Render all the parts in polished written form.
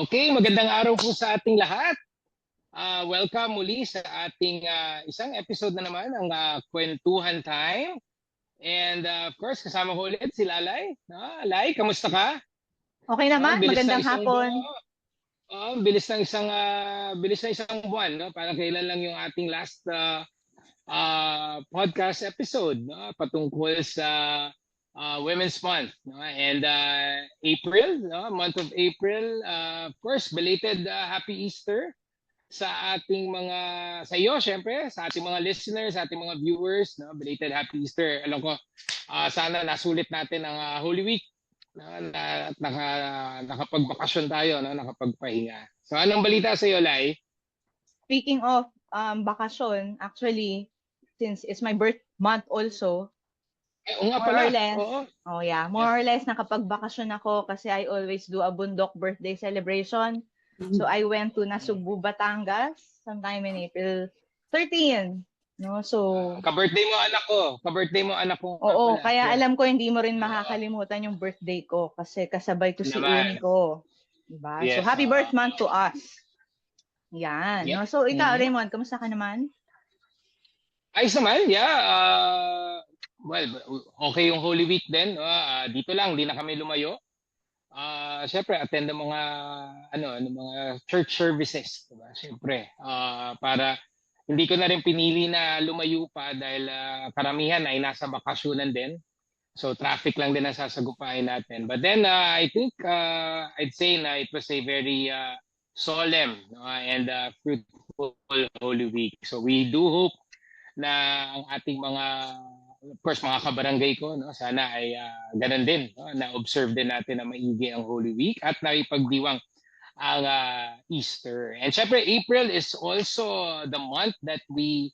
Okay, magandang araw po sa ating lahat. Welcome muli sa ating isang episode na naman ng Kwentuhan Time. And of course, kasama ko ulit si Lalay. Lay, kamusta ka? Okay naman, Bilis ng magandang isang hapon. bilis ng isang buwan, no? Parang kailan lang yung ating last podcast episode, no? Patungkol sa Women's Month, no? And April, no? Month of April, of course, belated Happy Easter sa ating mga, sa iyo syempre, sa ating mga listeners, sa ating mga viewers, no? Belated Happy Easter. Alam ko, sana nasulit natin ang Holy Week, no? At nakapagbakasyon tayo, no? Nakapagpahinga. So anong balita sa iyo, Lai? Speaking of bakasyon, actually, since it's my birth month also, nga more pala. or less, Oo. more or less nakapagbakasyon ako kasi I always do a bundok birthday celebration. So I went to Nasugbu, Batangas sometime in April 13. No? So Ka-birthday mo anak ko. oo, kaya alam ko hindi mo rin makakalimutan yung birthday ko kasi kasabay ko si Naman. ko. Diba? Yes, So happy birth month to us. Yan. Yep. No? So ikaw, Raymond, kamusta ka naman? Ayos naman, yeah. Well, okay yung Holy Week din. Dito lang, di na kami lumayo. Syempre, attend ng mga mga church services, diba? Syempre, para hindi ko na rin pinili na lumayo pa dahil karamihan ay nasa bakasyonan din. So traffic lang din ang sasagupain natin. But then I think I'd say na it was a very solemn and fruitful Holy Week. So we do hope na ang ating mga, of course, mga kabarangay ko, no, sana ay ganun din, no, na-observe din natin na maigi ang Holy Week at naipagdiwang ang Easter. And syempre, April is also the month that we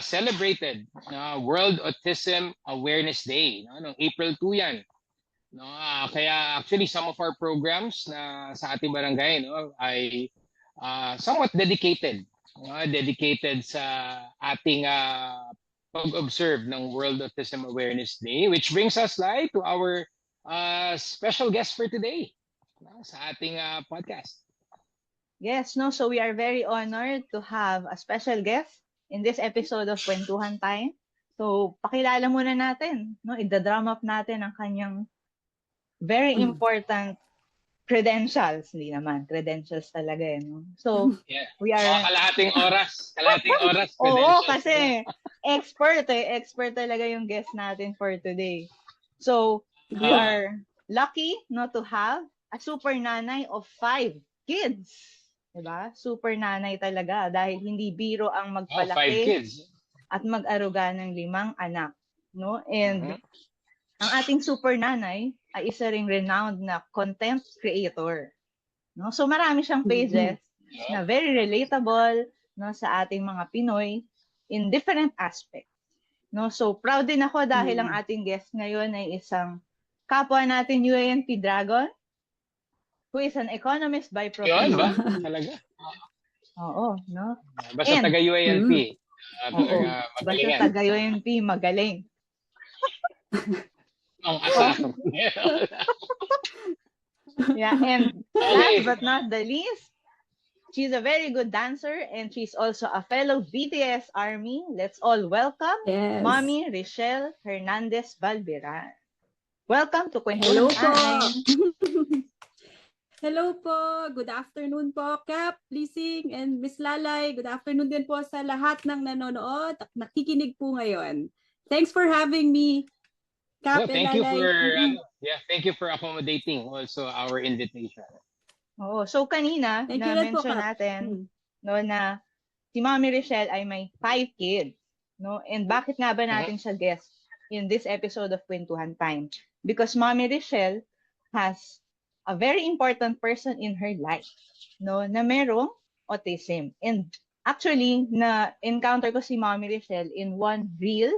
celebrated World Autism Awareness Day. No? Noong April 2 yan. No? Kaya actually, some of our programs na sa ating barangay ay somewhat dedicated sa ating pag-observe ng World Autism Awareness Day, which brings us live to our special guest for today sa ating podcast. Yes, no. So we are very honored to have a special guest in this episode of Kwentuhan Time. So pakilala muna natin, no? Ida-drum up natin ang kanyang very important credentials. Hindi naman, credentials talaga no? So, we are... Kalahating oras credentials. Oo, kasi expert talaga yung guest natin for today. So, we are lucky not to have a super nanay of 5 kids. Diba? Super nanay talaga dahil hindi biro ang magpalaki 5 kids at mag-aruga ng 5 anak. No? And ang ating super nanay ay isa ring renowned na content creator. No? So marami siyang pages na very relatable no, sa ating mga Pinoy in different aspects. No? So proud din ako dahil ang ating guest ngayon ay isang kapwa natin UANP Dragon who is an economist by profession. Yun ba? Talaga? Oo. No? Basta taga-UANP. Basta taga-UANP, magaling. Ang asar. Yeah, and last but not the least, she's a very good dancer and she's also a fellow BTS Army. Let's all welcome Mommy Richelle Hernandez Balberan. Welcome to Kwentuhan Time. Hello po. Good afternoon po, Cap, Lising, and Miss Lalay. Good afternoon din po sa lahat ng nanonood at nakikinig po ngayon. Thanks for having me. Well, thank you for accommodating also our invitation. Oo, so kanina na-mention natin no na si Mommy Richelle ay may 5 kids, no? And bakit nga ba natin siya guest in this episode of Kwentuhan Time? Because Mommy Richelle has a very important person in her life, no, na merong autism. And actually na encounter ko si Mommy Richelle in one reel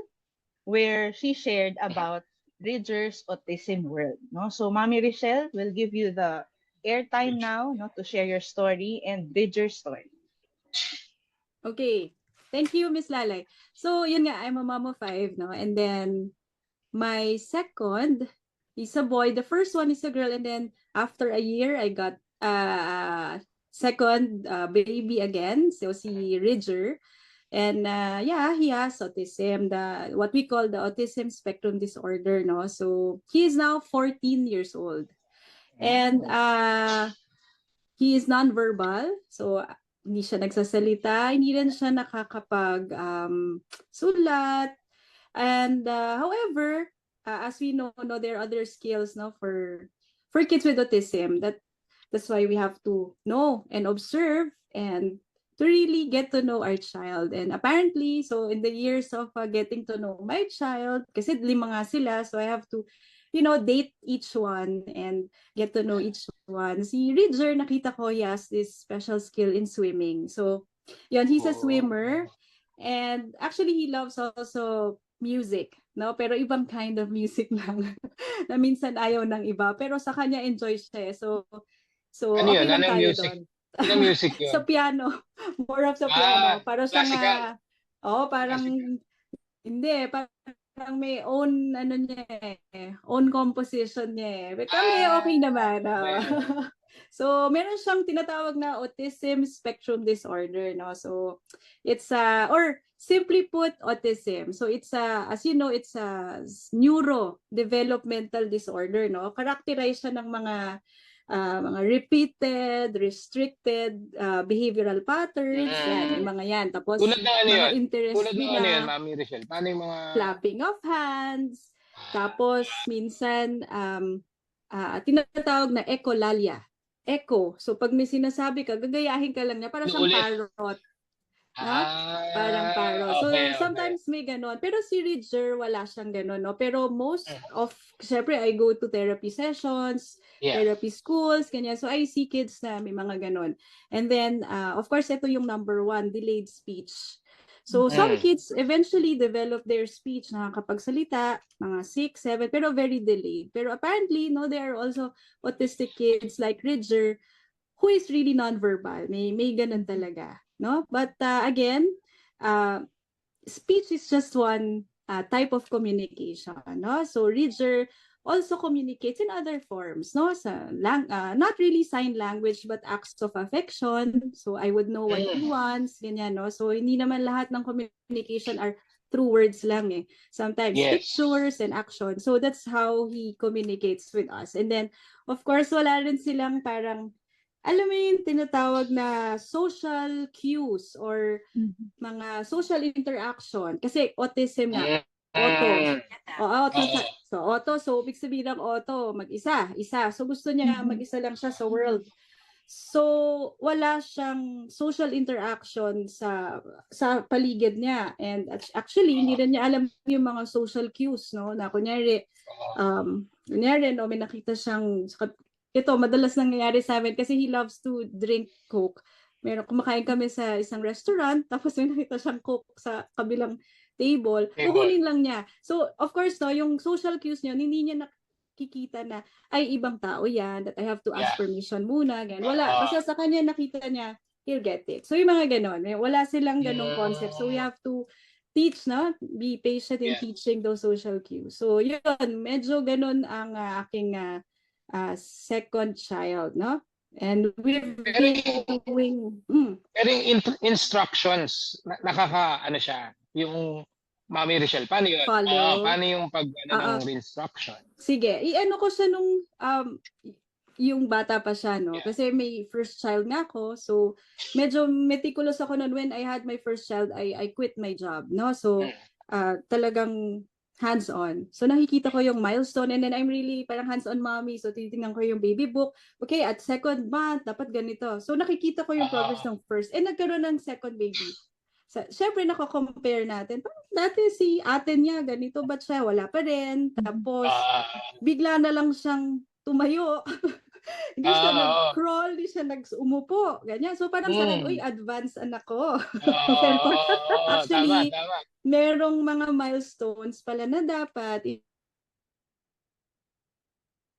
where she shared about Bridger's Autism World. No? So, Mommy Richelle will give you the airtime now to share your story and Bridger's story. Okay. Thank you, Miss Lalay. So, yun nga, I'm a mom of 5, no? And then, my second is a boy. The first one is a girl. And then, after a year, I got second baby again, so si Ridger. And yeah, he has autism, what we call the autism spectrum disorder, no? So he is now 14 years old. And he is non-verbal. So hindi siya nagsasalita, hindi rin siya nakakapag sulat. And however, as we know, no, there are other skills, no, for kids with autism. That's why we have to know and observe and to really get to know our child. And apparently, so in the years of getting to know my child, kasi 5 nga sila, so I have to, date each one and get to know each one. Si Ridger, nakita ko, he has this special skill in swimming. So, yun, he's a swimmer. And actually, he loves also music, no? Pero ibang kind of music lang na minsan ayaw ng iba. Pero sa kanya, enjoy siya. So Ano okay yun? lang Anong tayo music? doon. Anong music yun? Sa piano. More of sa piano. Para siyang, classical. parang, hindi, parang may own, own composition niya eh. But kami, okay naman. So, meron siyang tinatawag na autism spectrum disorder, no? So, it's or simply put, autism. So, it's as you know, it's a neurodevelopmental disorder, no? Characterized siya ng mga repeated, restricted behavioral patterns, yan, yung mga yan. Tapos, tulad ng ano mga yun? interest Tulad ng nila, ano yun, Mami Rochelle? Paano yung mga... clapping of hands, tapos minsan, tinatawag na echolalia. Echo. So, pag may sinasabi ka, gagayahin ka lang niya, para siyang parrot. No? Parang parrot. So, sometimes may ganon. Pero si Ridger, wala siyang ganon. No? Pero most of, syempre, I go to therapy sessions, therapy schools, ganyan. So, I see kids na may mga ganon. And then, of course, ito yung number 1, delayed speech. So, some kids eventually develop their speech, nakakapagsalita, mga 6, 7, pero very delayed. Pero apparently, no, there are also autistic kids like Ridger who is really non-verbal. May ganun talaga. No? But again, speech is just one type of communication. No? So Ridger also communicates in other forms, no? Not really sign language, but acts of affection. So I would know what he wants, ganyan, no? So hindi naman lahat ng communication are through words lang eh. Sometimes pictures and action. So that's how he communicates with us. And then, of course, wala rin silang parang, alam mo yung tinatawag na social cues or mga social interaction. Kasi autism nga, auto. So, ibig sabihin ng auto, mag-isa. So, gusto niya mag-isa lang siya sa world. So, wala siyang social interaction sa paligid niya. And actually, hindi rin niya alam yung mga social cues, no? Na kunyari, no, may nakita siyang, ito, madalas nangyayari sa amin kasi he loves to drink Coke. Kumakain kami sa isang restaurant, tapos may nakita siyang Coke sa kabilang table, kukunin lang niya. So, of course, no, yung social cues niya, hindi niya nakikita na, ay, ibang tao yan, that I have to ask permission muna, ganyan. Wala, kasi sa kanya nakita niya, he'll get it. So, yung mga ganon, wala silang ganong concept. So, we have to teach, no? Be patient in teaching those social cues. So, yun, medyo ganon ang aking second child, no? And we've been doing... Pero yung instructions, ano siya, yung Mami Rochelle, paano yun? Paano yung ng instruction? Sige, i-ano ko siya nung yung bata pa siya, no? Kasi may first child nga ako, so medyo meticulous ako noon. When I had my first child, I quit my job, no? So talagang hands-on. So nakikita ko yung milestone, and then I'm really parang hands-on mommy. So titingnan ko yung baby book. Okay, at second month, dapat ganito. So nakikita ko yung progress ng first. And nagkaroon ng second baby. So, syempre nako-compare natin. Dati si ate niya, ganito ba siya? Wala pa rin. Tapos, bigla na lang siyang tumayo. Hindi siya nag-crawl, hindi siya nag-umupo. Ganyan. So parang sa akin, uy, advance anak ko. Actually, tama. Merong mga milestones pala na dapat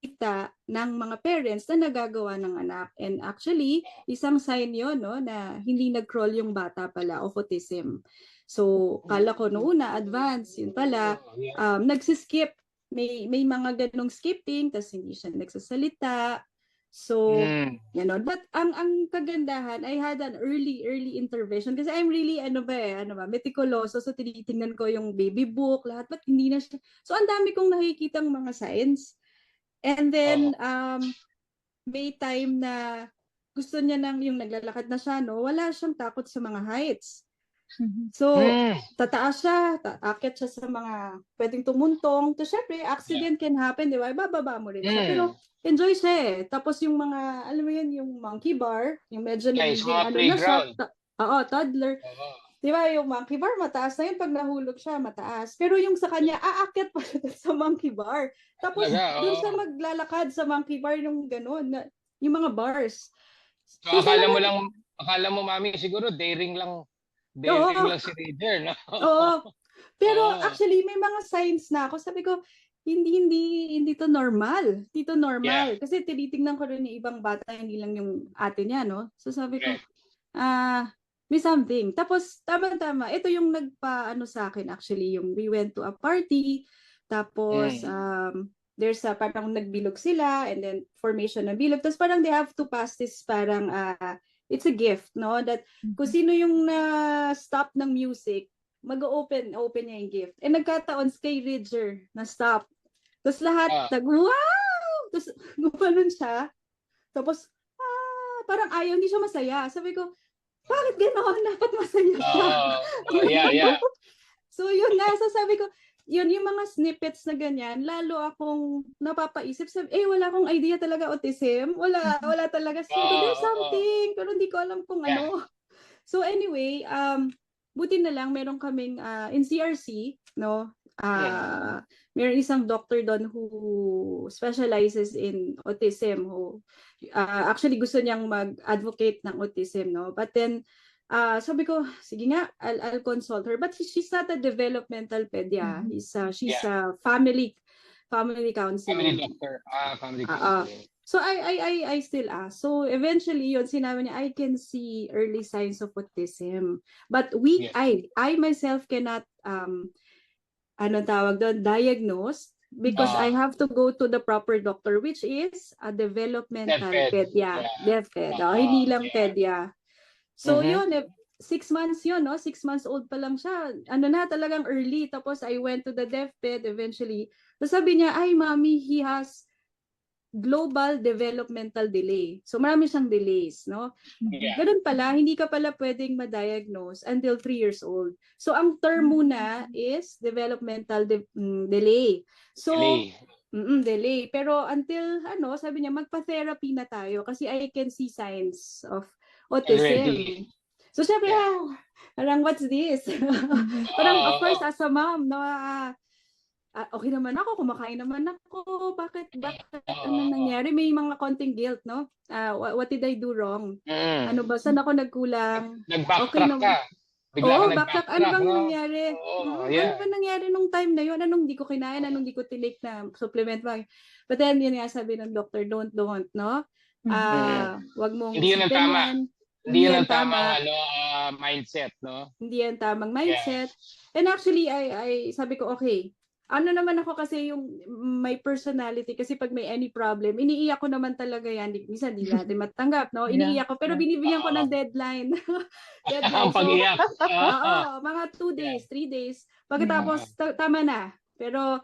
kita ng mga parents na nagagawa ng anak. And actually, isang sign yon, no, na hindi nag-crawl yung bata pala of autism. So, kala ko noon na advance, yun pala, nagsiskip. May mga ganong skipping, tas hindi siya nagsasalita. So, Mm. But ang kagandahan, I had an early intervention kasi I'm really, meticuloso. So, tinitingnan ko yung baby book, lahat. But hindi na siya. So, ang dami kong nakikitang mga signs. And then, may time na gusto niya yung naglalakad na siya, no? Wala siyang takot sa mga heights. So, tataas siya, aakyat siya sa mga pwedeng tumuntong. So, syempre, accident can happen, di ba? Ibababa mo rin siya. Pero, enjoy siya eh. Tapos yung mga, alam mo yun, yung monkey bar, yung medyo nagiging, na siya, toddler. Di ba, yung monkey bar, mataas na yun. Pag nahulog siya, mataas. Pero yung sa kanya, aakyat pa siya sa monkey bar. Tapos, doon siya maglalakad sa monkey bar, yung gano'n, yung mga bars. So, akala mo, mami, siguro daring lang si Ranger, no? Oo. Pero actually, may mga signs na ako. Sabi ko, hindi to normal. Hindi to normal. Kasi tinitingnan ko rin yung ibang bata, hindi lang yung ate niya, no? So sabi ko, may something. Tapos, tama-tama. Ito yung nagpa-ano sa akin actually, yung we went to a party. Tapos, there's a parang nagbilog sila and then formation ng bilog. Tapos parang they have to pass this parang it's a gift, no? That kung sino yung na-stop ng music, open niya yung gift. And nagkataon kay Ridger na stop. Tapos lahat wow! Tapos gumanon siya. Tapos parang ayaw, hindi siya masaya. Sabi ko, bakit gano'n? Dapat masaya siya. Yeah. So yun nga, so sabi ko, yun yung mga snippets na ganyan, lalo akong napapaisip, wala akong idea talaga autism. Wala talaga. So there's something, pero hindi ko alam kung ano. So anyway, buti na lang meron kaming in CRC, no? Meron isang doctor doon who specializes in autism, who actually gusto niyang mag-advocate ng autism, no? But then sabi ko, sige nga, I'll consult her. But she's not a developmental pedia. She's a family counseling. Family doctor. Family counseling. So I still ask. So eventually, yun, sinabi niya, I can see early signs of autism. But I myself cannot, diagnose because I have to go to the proper doctor, which is a developmental pedia. Deaf ped. Hindi lang pedia. So yun, 6 months yun, no? 6 months old pa lang siya. Talagang early. Tapos I went to the deaf ped eventually. So sabi niya, ay mommy, he has global developmental delay. So marami siyang delays, no? Ganun pala, hindi ka pala pwedeng ma-diagnose until 3 years old. So ang term muna is developmental delay. So delay. Pero until sabi niya magpa-therapy na tayo kasi I can see signs of autism. So syempre, parang what's this? Parang of course as a mom, no, okay naman ako, kumakain naman ako, bakit ano nangyari? May mga konting guilt, no? What did I do wrong? Ano ba, saan ako nagkulang? Nag-backtrack ka. Backtrack. Ano bang nangyari? Ano ba nangyari nung time na yun? Anong di ko kinain? Anong di ko tinake na supplement? But then, yun nga sabi ng doctor, don't, no? Wag mong hindi yun ang tama. Hindi yun ang tamang mindset, no? Hindi yan tamang mindset. And actually, I sabi ko, okay, ano naman ako kasi yung my personality, kasi pag may any problem, iniiyak ko naman talaga yan. Minsan di natin matanggap, no? Iniiyak ko, pero binibigyan ko ng deadline. Ang pag-iyak. Mga 2 days, 3 days. Pagkatapos, tama na. Pero,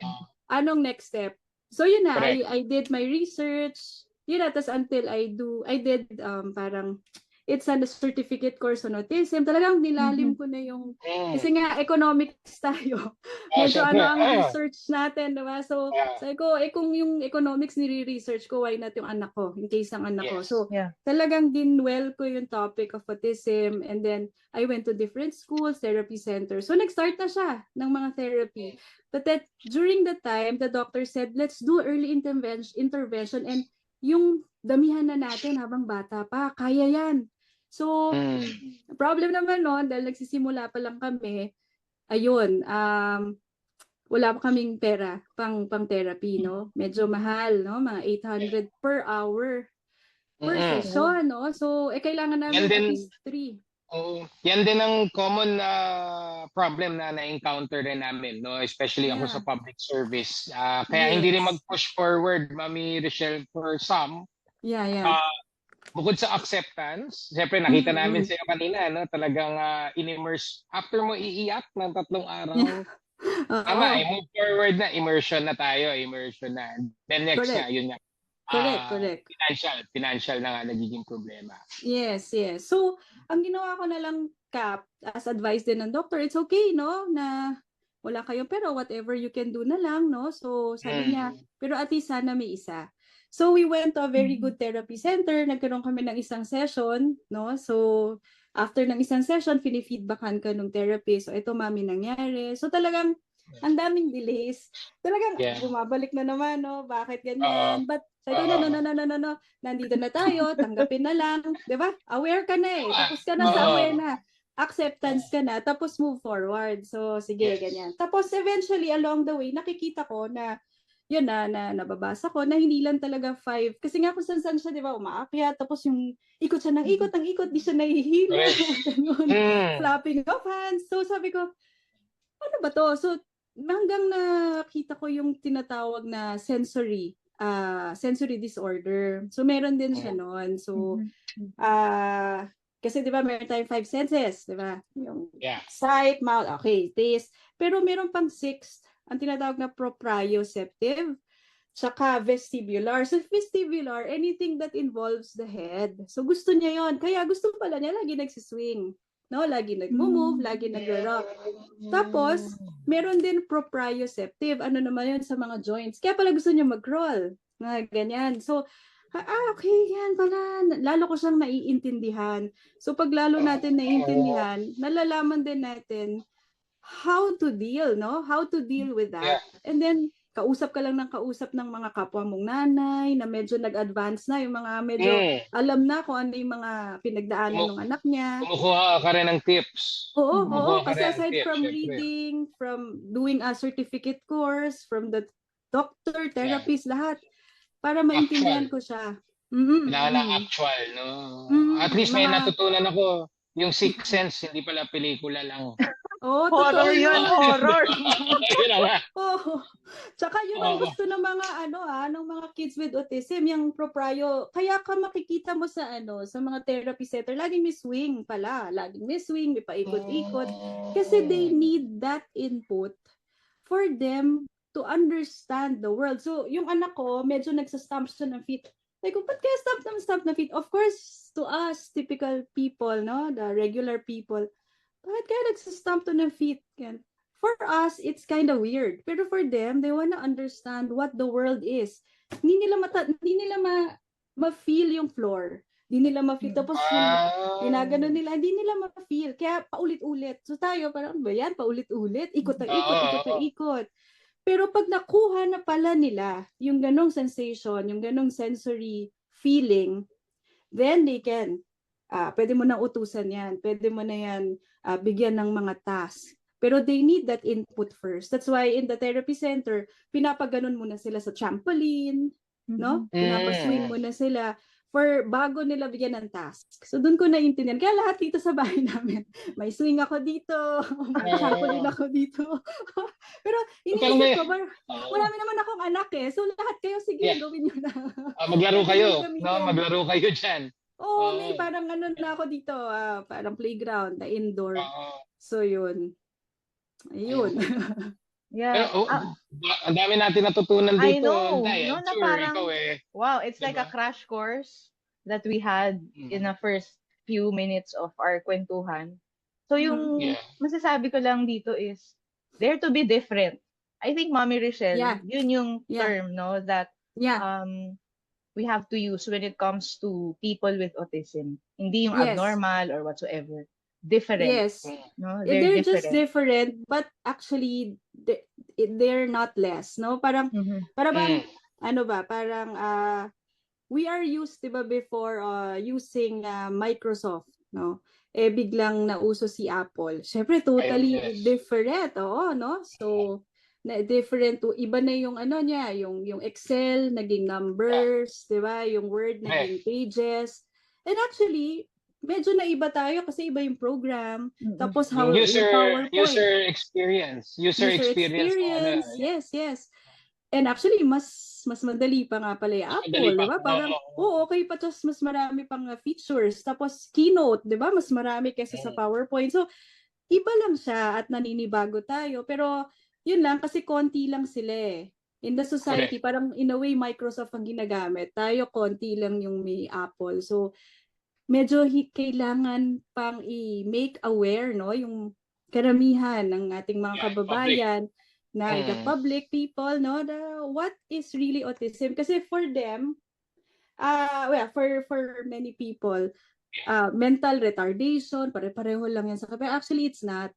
anong next step? So, yun na. I did my research. Yun na, tas until I did parang, it's a certificate course on autism. Talagang nilalim ko na yung, kasi nga economics tayo. Medyo ang research natin, diba? So, sabi ko, kung yung economics nire-research ko, why not yung anak ko, in case ang anak ko. So, talagang dinwell ko yung topic of autism, and then I went to different schools, therapy centers. So, nag-start na siya ng mga therapy. But that, during the time, the doctor said, let's do early intervention, and yung damihan na natin habang bata pa, kaya yan. So, problem naman noon, dahil nagsisimula pa lang kami, ayun, wala pa kaming pera pang therapy, no? Medyo mahal, no? Mga 800 per hour per session, no? So, kailangan namin at least 3. Yan din ang common problem na na-encounter rin namin, no? Especially ako sa public service. Kaya hindi rin mag-push forward, Mami Rochelle, for some. Yeah. Bukod sa acceptance, siyempre nakita namin sa'yo kanina, no? Talagang in-immerse. After mo iiyak ng 3 araw, tama, move forward na. Immersion na tayo. Immersion na. Then next Correct. nga, yun nga. Correct. Financial na nga nagiging problema. Yes. So, ang ginawa ko na lang, Kap, as advice din ng doctor, it's okay, no? Na wala kayo, pero whatever you can do na lang, no? So, sabi niya, pero at least sana may isa. So, we went to a very good therapy center. Nagkaroon kami ng isang session, no? So, after ng isang session, feedbackan ka ng therapist. So, ito, mami, nangyari. So, talagang, ang daming delays. Talagang, bumabalik na naman, no? Bakit ganyan? But, sabi ko, no. Nandito na tayo, tanggapin na lang. Diba? Aware ka na eh. Tapos ka na sa aware na. Acceptance ka na. Tapos move forward. So, sige, ganyan. Tapos, eventually, along the way, nakikita ko na yun na nababasa ko na hindi lang talaga 5. Kasi nga kung saan siya, di ba, umaakyat. Tapos yung ikot siya ng ikot, di siya nahihilo. Flapping of hands. So sabi ko, ano ba to? So hanggang nakita ko yung tinatawag na sensory disorder. So meron din siya noon. So kasi 'di ba meron tayong 5 senses, 'di ba? Yung sight, mouth, okay, taste. Pero meron pang 6 ang tinatawag na proprioceptive, tsaka vestibular. So vestibular, anything that involves the head. So gusto niya yon. Kaya gusto pala niya lagi nagsiswing. No? Lagi nag-move, lagi nag-rock. Tapos, meron din proprioceptive. Ano naman yun sa mga joints. Kaya pala gusto niya mag-roll. Ganyan. So, okay, yan pala. Lalo ko siyang naiintindihan. So, pag lalo natin naiintindihan, nalalaman din natin how to deal, no? How to deal with that. And then, kausap ka lang ng kausap ng mga kapwa mong nanay na medyo nag-advance na, yung mga medyo alam na kung ano yung mga pinagdaanan ng anak niya. Kumukuha ka rin ng tips. Oo, kasi aside from reading, from doing a certificate course, from the doctor, therapist, lahat, para maintindihan ko siya. Kailangan ng actual, no? At least may natutunan ako. Yung Sixth Sense, hindi pala pelikula lang. Horror yun, horror. Tsaka yun ang gusto ng mga ng mga kids with autism, yung proprio. Kaya ka makikita mo sa sa mga therapy center, laging may swing pala, laging may swing, may paikot-ikot. Kasi they need that input for them to understand the world. So, yung anak ko, medyo nagsastamp siya ng feet. Like, ba't kaya stamp na feet? Of course, to us, typical people, no? The regular people, bakit kaya nagsastamp to ng feet? For us, it's kind of weird. Pero for them, they wanna understand what the world is. Hindi nila ma-feel yung floor. Hindi nila ma-feel. Tapos ginagano nila, hindi nila ma-feel. Kaya paulit-ulit. So tayo, parang ba yan? Paulit-ulit. Ikot. Pero pag nakuha na pala nila yung ganong sensation, yung ganong sensory feeling, then they can, pwede mo nang utusan yan, pwede mo na yan bigyan ng mga task. Pero they need that input first. That's why in the therapy center, pinapaganon muna sila sa trampoline, no? Pinapaswing muna sila for bago nila bigyan ng task. So doon ko naintindihan. Kaya lahat dito sa bahay namin, may swing ako dito, may trampoline ako dito. Pero iniisip ko, marami naman akong anak eh. So lahat kayo, sige, gawin nyo na. Maglaro kayo, no? Maglaro kayo dyan. May parang na ako dito, parang playground, na indoor. So yun. Ayun. Yeah. Ang dami natin natutunan dito. I know. Na parang, wow, it's like a crash course that we had in the first few minutes of our kwentuhan. So yung masasabi ko lang dito is, dare to be different. I think Mommy Richelle, yun yung term, no, that we have to use when it comes to people with autism. Hindi yung abnormal or whatsoever. Different. Yes. No? They're just different, but actually they're not less, no? Parang we are used, diba, before using Microsoft, no? Biglang nauso si Apple. Syempre totally different, no? So different, iba na yung niya, yung Excel naging numbers, diba? Yung Word naging pages. And actually medyo naiba tayo kasi iba yung program. Tapos how user experience. Yes. And actually, mas madali pa nga pala yung Apple, di ba? Parang, okay pa, tapos mas marami pang features. Tapos, Keynote, di ba? Mas marami kaysa sa PowerPoint. So, iba lang siya at naninibago tayo. Pero, yun lang, kasi konti lang sila eh. In the society, parang in a way, Microsoft ang ginagamit. Tayo, konti lang yung may Apple. So, medyo kailangan pang i-make aware, no? Yung karamihan ng ating mga kababayan, na the public people, no, what is really autism, kasi for them, for many people, mental retardation, pare-pareho lang yan sa kapatid. Actually, it's not.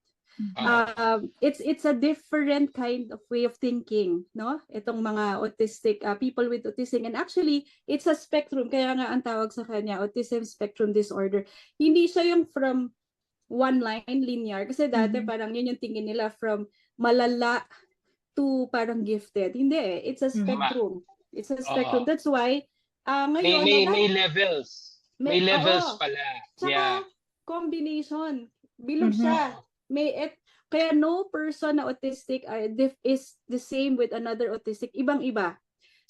It's a different kind of way of thinking, no, itong mga autistic people with autism. And actually, it's a spectrum, kaya nga ang tawag sa kanya autism spectrum disorder. Hindi siya yung from one line linear, kasi dati parang yun yung tingin nila, from malala to parang gifted. Hindi eh. It's a spectrum. It's a spectrum. That's why, ngayon... May levels. May levels pala. Tsaka, combination. Bilog siya. Kaya no person na autistic is the same with another autistic. Ibang-iba.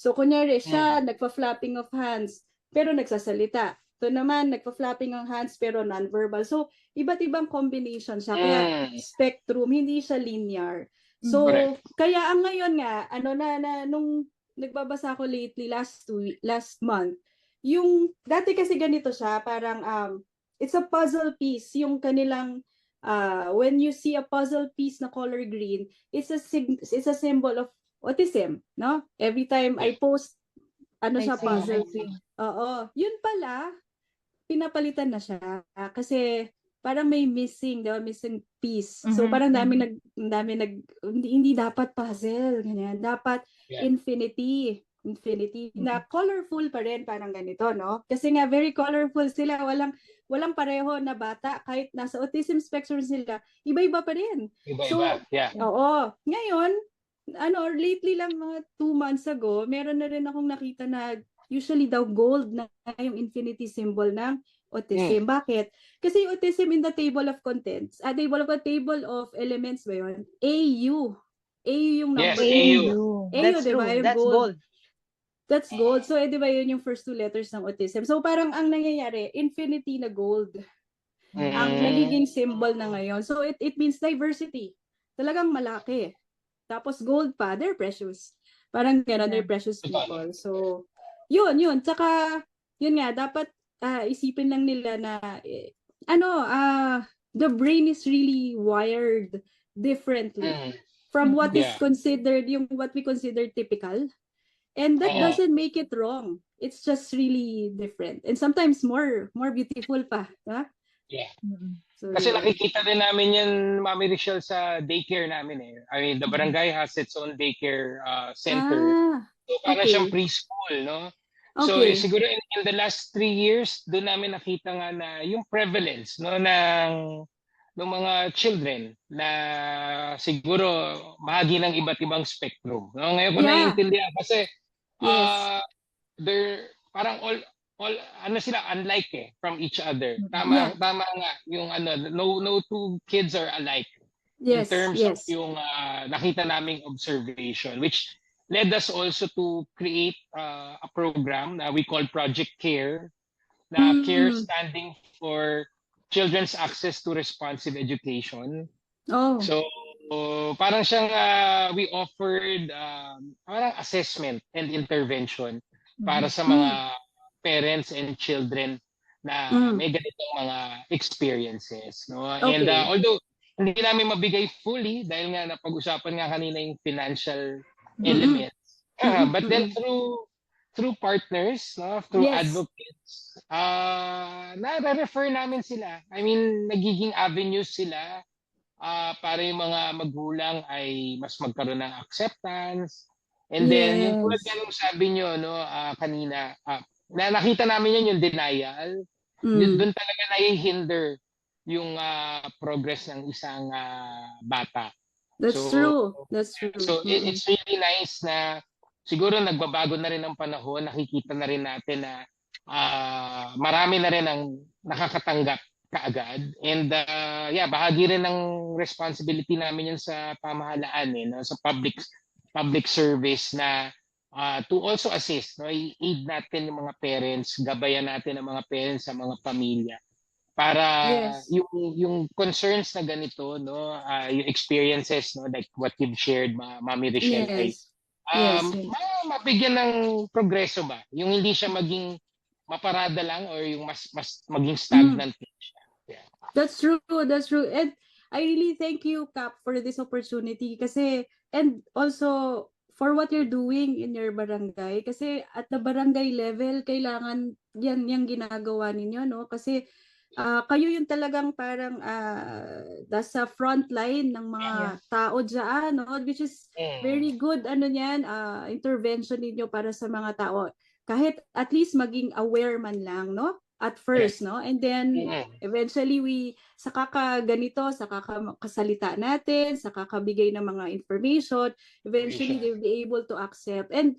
So, kunyari, siya, nagpa-flapping of hands, pero nagsasalita. Ito naman, nagpa-flapping of hands, pero non-verbal. So, iba't ibang combination siya. Kaya, spectrum, hindi siya linear. So, kaya ang ngayon nga, nung nagbabasa ako lately, last month, yung, dati kasi ganito siya, parang, it's a puzzle piece, yung kanilang, when you see a puzzle piece na color green, it's a symbol of autism, no? Every time I post, puzzle piece. Oo, yun pala, pinapalitan na siya, kasi, parang may missing piece. So parang hindi dapat puzzle, ganyan. Dapat infinity na colorful pa rin, parang ganito, no? Kasi nga very colorful sila, walang pareho na bata, kahit nasa autism spectrum sila, iba-iba pa rin. Iba-iba, Oo. Ngayon, lately lang, mga 2 months ago, meron na rin akong nakita na usually daw gold na yung infinity symbol ng autism. Bakit? Kasi yung autism in the table of contents, table of elements ba yun? AU. AU yung number. Yes, AU. AU, diba? That's gold. That's gold. So, di ba yun yung first 2 letters ng autism? So, parang ang nangyayari, infinity na gold. Ang nagiging symbol na ngayon. So, it means diversity. Talagang malaki. Tapos gold pa, they're precious. Parang gano'n, they're precious people. So, yun. Tsaka, yun nga, dapat isipin lang nila na, the brain is really wired differently from what is considered, what we consider typical. And that doesn't make it wrong. It's just really different. And sometimes more beautiful pa. Diba? Yeah. So, kasi nakikita rin namin yan, Mami Richelle, sa daycare namin eh. I mean, the barangay has its own daycare center. So, parang siyang preschool, no? So, siguro in the last 3 years, doon namin nakita nga na yung prevalence, no, ng mga children na siguro bahagi ng iba't ibang spectrum. No? Ngayon ko naiintindihan kasi they're parang all sila unlike from each other. Tama nga yung no two kids are alike. In terms of yung nakita naming observation, which led us also to create a program na we call Project CARE, na CARE standing for Children's Access to Responsive Education. So parang siyang we offered parang assessment and intervention para sa mga parents and children na may ganitong mga experiences, no? And although hindi namin mabigay fully dahil nga napag-usapan nga kanina yung financial elements, but then through partners, no, through advocates, na-refer namin sila. I mean, nagiging avenues sila para yung mga magulang ay mas magkaroon ng acceptance. And then, yung tulad ng sabi nyo, no, kanina, na nakita namin yan, yung denial, doon talaga nai-hinder yung progress ng isang bata. That's true. So, it's really nice na siguro nagbabago na rin ang panahon, nakikita na rin natin na marami na rin ang nakakatanggap kaagad. And bahagi rin ng responsibility namin yun sa pamahalaan, no? Sa public public service na to also assist, no? I-aid natin yung mga parents, gabayan natin ang mga parents sa mga pamilya para Yes. yung concerns na ganito, no, yung experiences, no, like what you've shared, Mami Richelle, ay Yes. Yes. mabigyan ng progreso ba? Yung hindi siya maging maparada lang or yung mas maging stagnant siya. Yeah. That's true. That's true. And I really thank you, Kap, for this opportunity kasi and also for what you're doing in your barangay kasi at the barangay level kailangan yan yung ginagawa ninyo, no? Kasi kayo yung talagang parang nasa front line ng mga tao dyan, no? Which is very good intervention ninyo para sa mga tao. Kahit at least maging aware man lang, no? At first, no? And then eventually sa kakaganito, sa kakakasalita natin, sa kakabigay ng mga information, eventually they'll be able to accept. And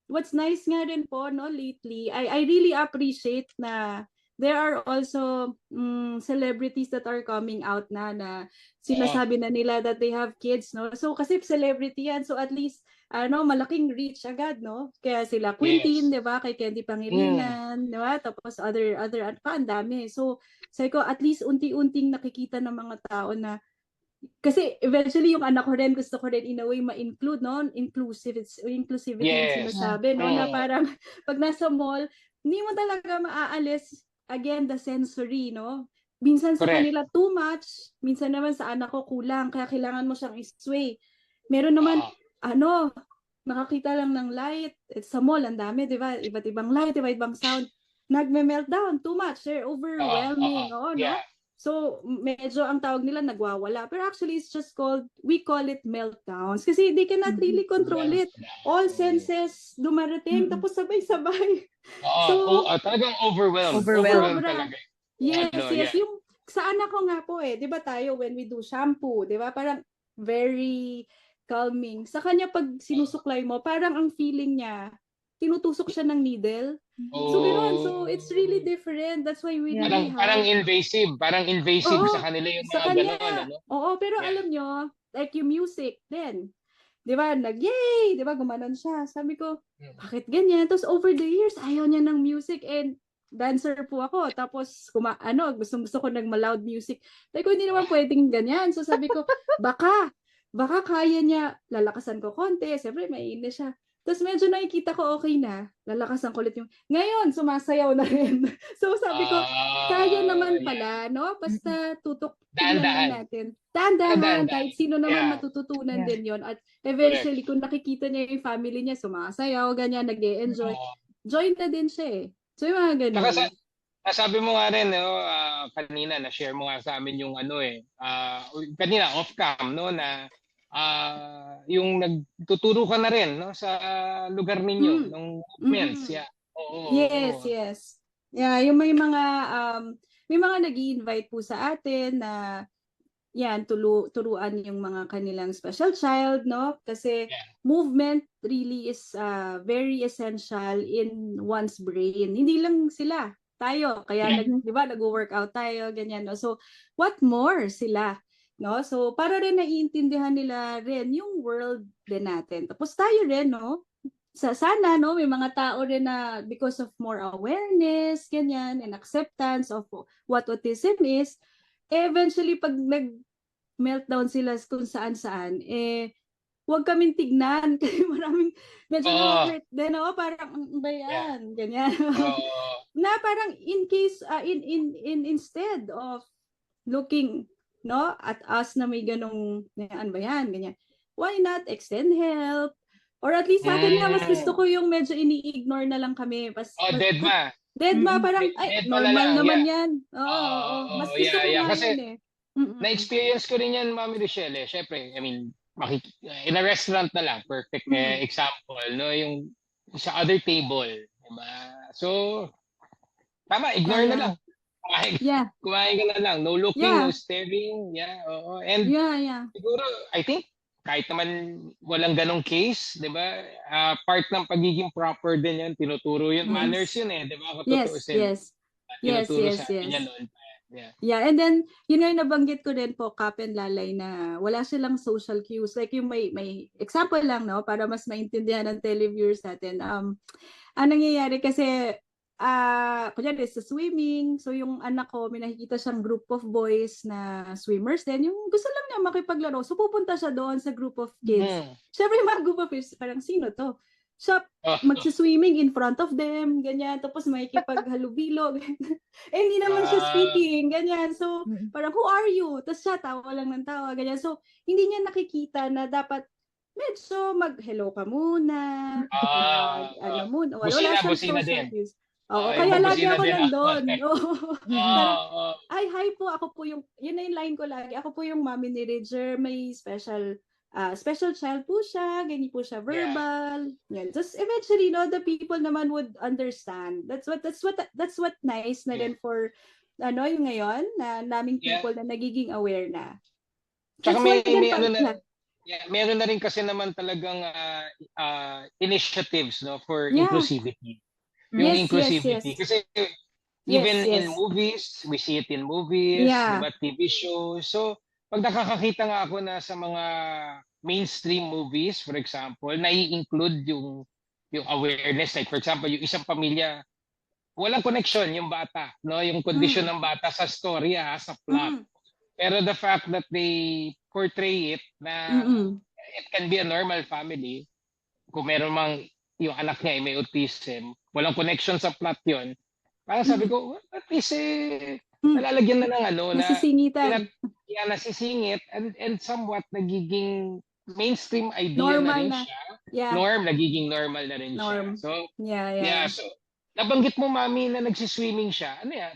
what's nice nga rin po, no, lately, I really appreciate na there are also celebrities that are coming out na sinasabi na nila that they have kids, no? So kasi celebrity yan, so at least malaking reach agad, no? Kaya sila Quintin, 'di ba? Kay Candy Pangilinan, 'di ba? Tapos other ang dami. So sabi ko at least unti-unting nakikita ng mga tao na kasi eventually yung anak ko rin gusto ko rin in a way ma-include, no? Inclusivity yung sinasabi, no? Na parang pag nasa mall, hindi mo talaga maaalis again the sensory, no? Minsan sa kanila too much, minsan naman sa anak ko kulang, kaya kailangan mo siyang i-sway. Meron naman nakakita lang ng light, sa mall ang dami, 'di ba? Iba't ibang light, iba't ibang sound. Nagme-meltdown too much, they're overwhelming, no? So medyo ang tawag nila nagwawala, pero actually it's just we call it meltdowns kasi they cannot really control it. All senses dumarating tapos sabay-sabay. So talagang overwhelmed talaga. Yes. Yung sa anak ko nga po 'di ba tayo when we do shampoo, 'di ba? Parang very calming. Sa kanya pag sinusuklay mo, parang ang feeling niya tinutusok siya ng needle. So ganoon. So it's really different. That's why we really parang invasive sa kanila yung mga ganoon, ano? Oo, pero alam nyo, like yung music din. 'Di ba? Yay! 'Di ba? Gumanon siya. Sabi ko, bakit ganyan? Tapos over the years, ayaw niya ng music and dancer po ako. Tapos gusto ko nag-loud music. Sabi ko, hindi naman pwedeng ganyan. So sabi ko, baka kaya niya, lalakasan ko konti. Siyempre, maiinis siya. Tapos medyo nakikita ko okay na, lalakasan ko ulit yung, ngayon, sumasayaw na rin. So sabi ko, kaya naman pala, no? Basta tingnan natin. Dahan-dahan, kahit sino naman matututunan din yon. At eventually, kung nakikita niya yung family niya, sumasayaw, ganyan, nag-e-enjoy, join na din siya eh. So yung mga ganyan. Sabi mo nga rin, kanina, na-share mo nga sa amin yung kanina, off-cam, no, na yung nagtuturo ka na rin, no, sa lugar ninyo ng movements. Yes. Yeah, yung may mga nag-i-invite po sa atin na yan turuan yung mga kanilang special child, no? Kasi movement really is very essential in one's brain. Hindi lang sila, tayo. Kaya di ba nag-workout tayo, ganyan, no? So what more sila? No? So para rin naiintindihan nila rin yung world din natin. Tapos tayo rin, no? Sana, no, may mga tao rin na because of more awareness, ganyan, and acceptance of what autism is, eventually pag nag-meltdown sila kung saan-saan, huwag kaming tignan kasi maraming medyo na-hurt din, no? Parang bayan, ganyan. Na parang in case, instead of looking, no, at us na may ganong ganyan. Why not extend help? Or at least sa akin nga, mas gusto ko yung medyo ini-ignore na lang kami. Deadma, parang, normal naman yan. Mas gusto ko nga kasi, yun eh. Na-experience ko rin yan, Mami Richelle. Siyempre, I mean, in a restaurant na lang, perfect example, no, yung sa other table. Diba? So, tama, ignore na lang. Kumain ka na lang. No looking, no staring. And siguro, I think, kahit naman walang ganong case, di ba? Part ng pagiging proper din yan, tinuturo yun. Manners yun eh, di ba? Yes. Tinuturo sa akin yan noon. Yeah, and then yun nga yung nabanggit ko din po, Kap and Lalay, na wala silang social cues. Like yung may example lang, no, para mas maintindihan ng televiewers natin. Ang nangyayari kasi, kunyari sa swimming, so yung anak ko, may nakikita siyang group of boys na swimmers, then yung gusto lang niya makipaglaro, so pupunta siya doon sa group of kids. Siyempre yung mga group of kids, parang sino to? Siya magsiswimming in front of them, ganyan, tapos makikipaghalubilo, eh hindi naman siya speaking, ganyan, so parang who are you? Tapos siya tawa lang ng tawa, ganyan, so hindi niya nakikita na dapat medyo mag-hello ka muna, ano muna, wala siyang social cues. Oo, kaya lagi ako nandun. Ay, hi po, ako po yung, yun na yung line ko lagi, ako po yung mommy ni Ridger, may special child po siya, ganyan po siya verbal. Yan. Just eventually, the people naman would understand. That's what nice na rin for yung ngayon na naming people na nagiging aware na. Saka meron na rin kasi naman talagang initiatives, no, for inclusivity. Yung inclusivity. Kasi even in movies, we see it in movies, diba, TV shows. So, pag nakakakita nga ako na sa mga mainstream movies, for example, nai-include yung awareness. Like, for example, yung isang pamilya, walang connection yung bata, no? Yung condition ng bata sa story, sa plot. Pero the fact that they portray it na it can be a normal family, kung meron mang yung anak niya ay may autism, walang connection sa plot yon. Parang sabi ko, at least nalalagyan na ng nasisingitan. Nasisingit and somewhat nagiging mainstream idea normal na rin siya. Yeah. Nagiging normal na rin siya. So, so, nabanggit mo, Mami, na nagsiswimming siya. Ano yan?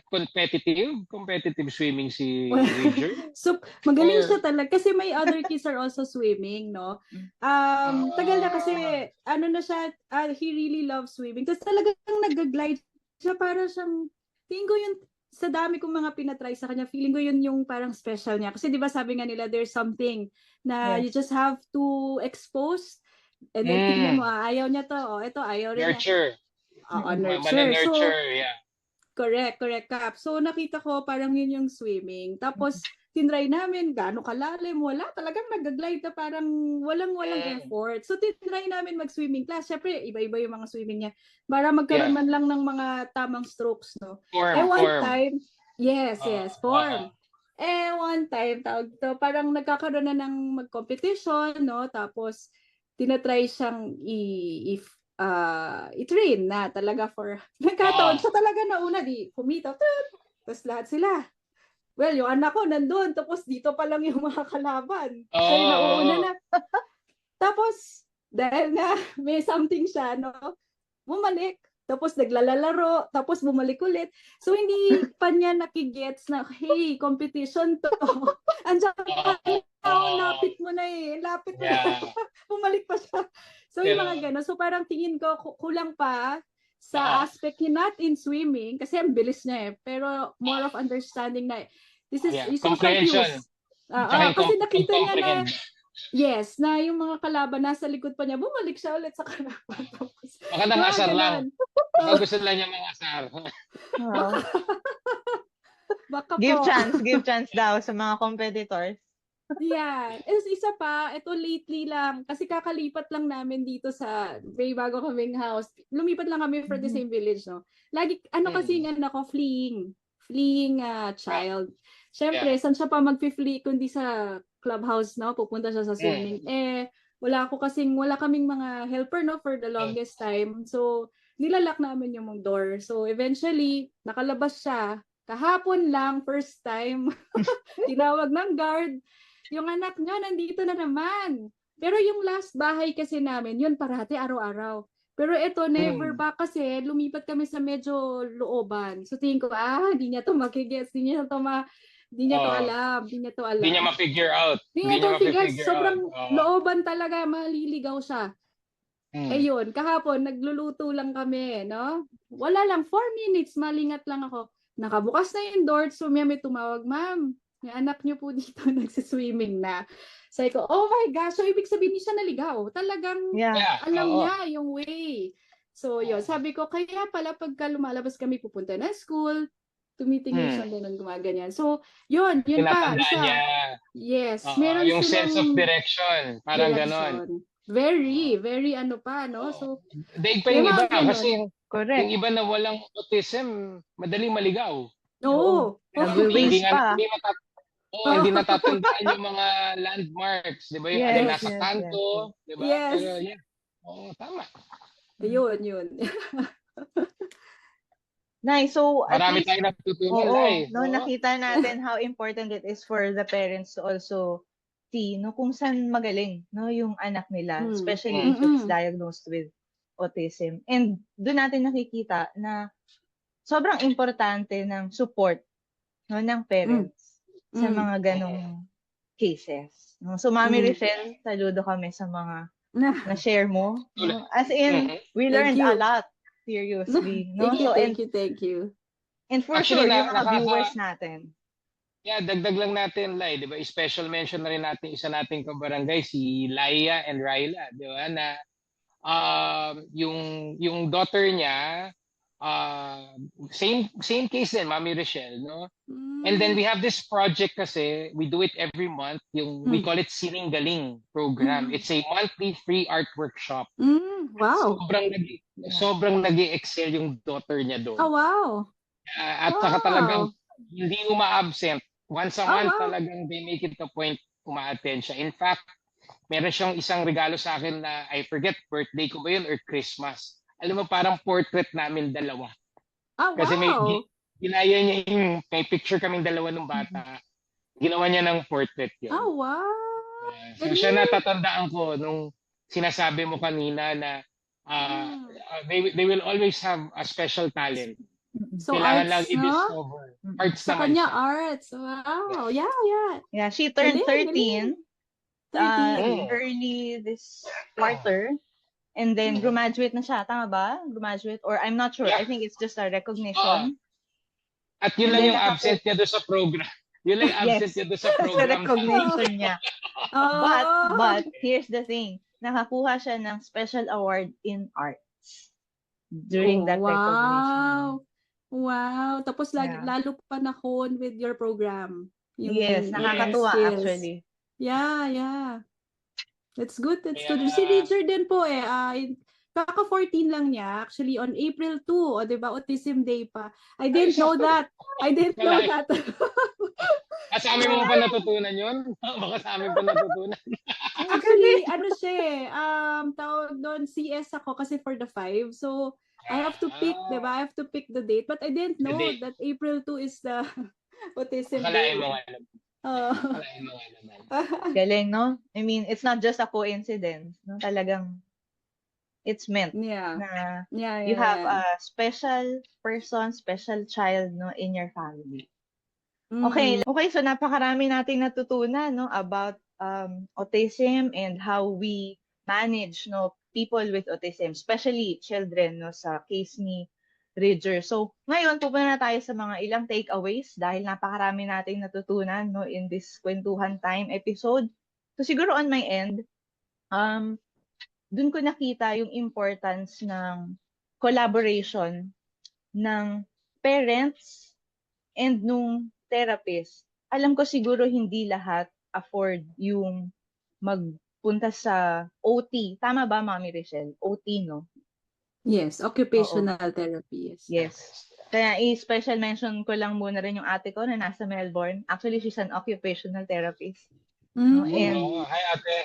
Competitive swimming si Ridger? So, magaling siya talaga. Kasi may other kids are also swimming, no? Tagal na kasi, na siya, he really loves swimming. Tapos talagang nag-glide siya para siyang, tingin ko yun, sa dami kong mga pinatry sa kanya, feeling ko yun yung parang special niya. Kasi di ba sabi nga nila, there's something na you just have to expose and then tingnan mo, ayaw niya to. Ito, ayaw rin niya. Nurture. So, yeah. Correct, Kap. So, nakita ko parang yun yung swimming. Tapos, tinry namin, gaano kalalim, wala. Talagang nag-glide na parang walang effort. So, tinry namin mag-swimming class. Syempre, iba-iba yung mga swimming niya. Para magkaroon man lang ng mga tamang strokes, no? Form. Time, form. One time, parang nagkakaroon na ng mag-competition, no? Tapos, tinatry siyang i-train na talaga for nagkataon siya talaga nauna di kumita tapos lahat sila yung anak ko nandun tapos dito pa lang yung mga kalaban siya yung nauuna na tapos dahil nga may something siya bumalik tapos naglalaro tapos bumalik ulit so hindi pa niya nakigets na hey competition to andiyan lapit mo na lapit na bumalik pa siya. So yung mga gano'n. So parang tingin ko kulang pa sa aspect not in swimming kasi ang bilis niya pero more of understanding na this is comprehension. Kasi nakita niya na na yung mga kalaban nasa likod pa niya bumalik siya ulit sa kalaban. Baka nang-asar lang. Baka gusto lang niya mang-asar. Give chance daw sa mga competitors. Isa pa, ito lately lang, kasi kakalipat lang namin dito sa may bago kaming house. Lumipat lang kami for the same village, no? Lagi, kasi nga ako, fleeing child. Siyempre, saan siya pa mag-flee kundi sa clubhouse, no? Pupunta siya sa swimming. Wala kaming mga helper, no? For the longest time. So, nilalak namin yung door. So, eventually, nakalabas siya. Kahapon lang, first time, tinawag ng guard. Yung anak niya, nandito na naman. Pero yung last bahay kasi namin, yun parati araw-araw. Pero ito, never pa kasi lumipat kami sa medyo looban. So tingin ko, hindi niya to makigets, hindi niya to alam. Hindi niya ma-figure out. Hindi niya ma-figure. Sobrang looban talaga, maliligaw siya. Yun, kahapon, nagluluto lang kami, no? Wala lang, 4 minutes, malingat lang ako. Nakabukas na yung door, so may tumawag, ma'am. Yung anak niyo po dito nagsiswimming na. Sabi ko, oh my gosh, so ibig sabihin niya naligaw. Talagang alam niya yung way. So yun, sabi ko, kaya pala pagka lumalabas kami pupunta na school, Tumitingin siya ganun, gumaganyan. So, yun pa, Tinatandaan isa. niya. Yes, Oo, meron yung sense of silang direction. Parang ganon. direction. Very ano pa, no? Oo. So, Daig pa may yung iba mga ganun. kasi yung Correct. iba na walang autism, madaling maligaw. Oo. Nagwi-waste pa. Hindi natatandaan yung mga landmarks, 'di ba? Yung Yes, nasa yes, kanto, 'di ba? Yes. Pero yeah. Oo, tama. Yun. Nice. So, at Marami least, tayong natutunan, Lai. Oo. nakita natin how important it is for the parents to also see, no, kung saan magaling, no, yung anak nila, especially if it's diagnosed with autism. And doon natin nakikita na sobrang importante ng support, no, ng parents sa mga ganong cases. No? So, Mami Richelle, saludo kami sa mga na-share mo. No? As in, we learned a lot. Seriously. No? Thank you. And for Actually, sure, yung mga viewers natin. Yeah, dagdag lang natin, Lai, di ba? Special mention na rin natin isa nating kabarangay, si Laia and Ryla, di ba? Na yung daughter niya, same case din, Mami Richelle, no? And then we have this project kasi, we do it every month, we call it Sining Galing program. It's a monthly free art workshop. Wow. Sobrang nag-excel yung daughter niya doon. Oh, wow. At saka talagang hindi uma-absent. Once a month talagang they make it a point uma-attend siya. In fact, meron siyang isang regalo sa akin na I forget, birthday ko ba yun or Christmas. Alam mo, parang portrait namin dalawa. Oh, wow. Kasi ginaya niya may picture kaming dalawa ng bata. Ginawa niya ng portrait yun. Oh, wow. So siya natatandaan ko nung sinasabi mo kanina na they will always have a special talent. So kailangan arts, lang i-discover. Arts sa naman kanya, siya. arts. Wow. Yeah. Yeah, she turned 13. 13. Early this quarter. And then, graduate na siya. Tama ba? Graduate? Or I'm not sure. Yeah. I think it's just a recognition. At yun lang yung absent niya doon sa program. Yun lang yung absent niya doon sa program. Sa recognition niya. But, here's the thing. Nakakuha siya ng special award in arts during that recognition. Wow. Tapos lalo pa na-hone with your program. Yes, nakakatuwa actually. Yeah. That's good. Si Richard din po kaka-14 lang niya. Actually, on April 2, di ba, Autism Day pa. I didn't know that. Sa amin mo pa natutunan yun? Baka sa amin pa natutunan. Actually, ano siya tawag doon, CS ako kasi for the 5. So, I have to pick, di ba? I have to pick the date. But I didn't know that April 2 is the Autism Day. Kalain mo nga naman. Galing, no? I mean, it's not just a coincidence. No? Talagang, it's meant na you have a special person, special child, no, in your family. Okay, so napakarami nating natutunan, no, about autism and how we manage, no, people with autism, especially children, no, sa case ni Ridger. So, ngayon pupunta na tayo sa mga ilang takeaways dahil napakarami nating natutunan, no, in this Kwentuhan Time episode. So, siguro on my end, dun ko nakita yung importance ng collaboration ng parents and nung therapist. Alam ko siguro hindi lahat afford yung magpunta sa OT. Tama ba, Mami Richelle? OT, no? Yes, occupational therapy. Yes. Kaya i-special mention ko lang muna rin yung ate ko na nasa Melbourne. Actually, she's an occupational therapist. No? And, hi, ate.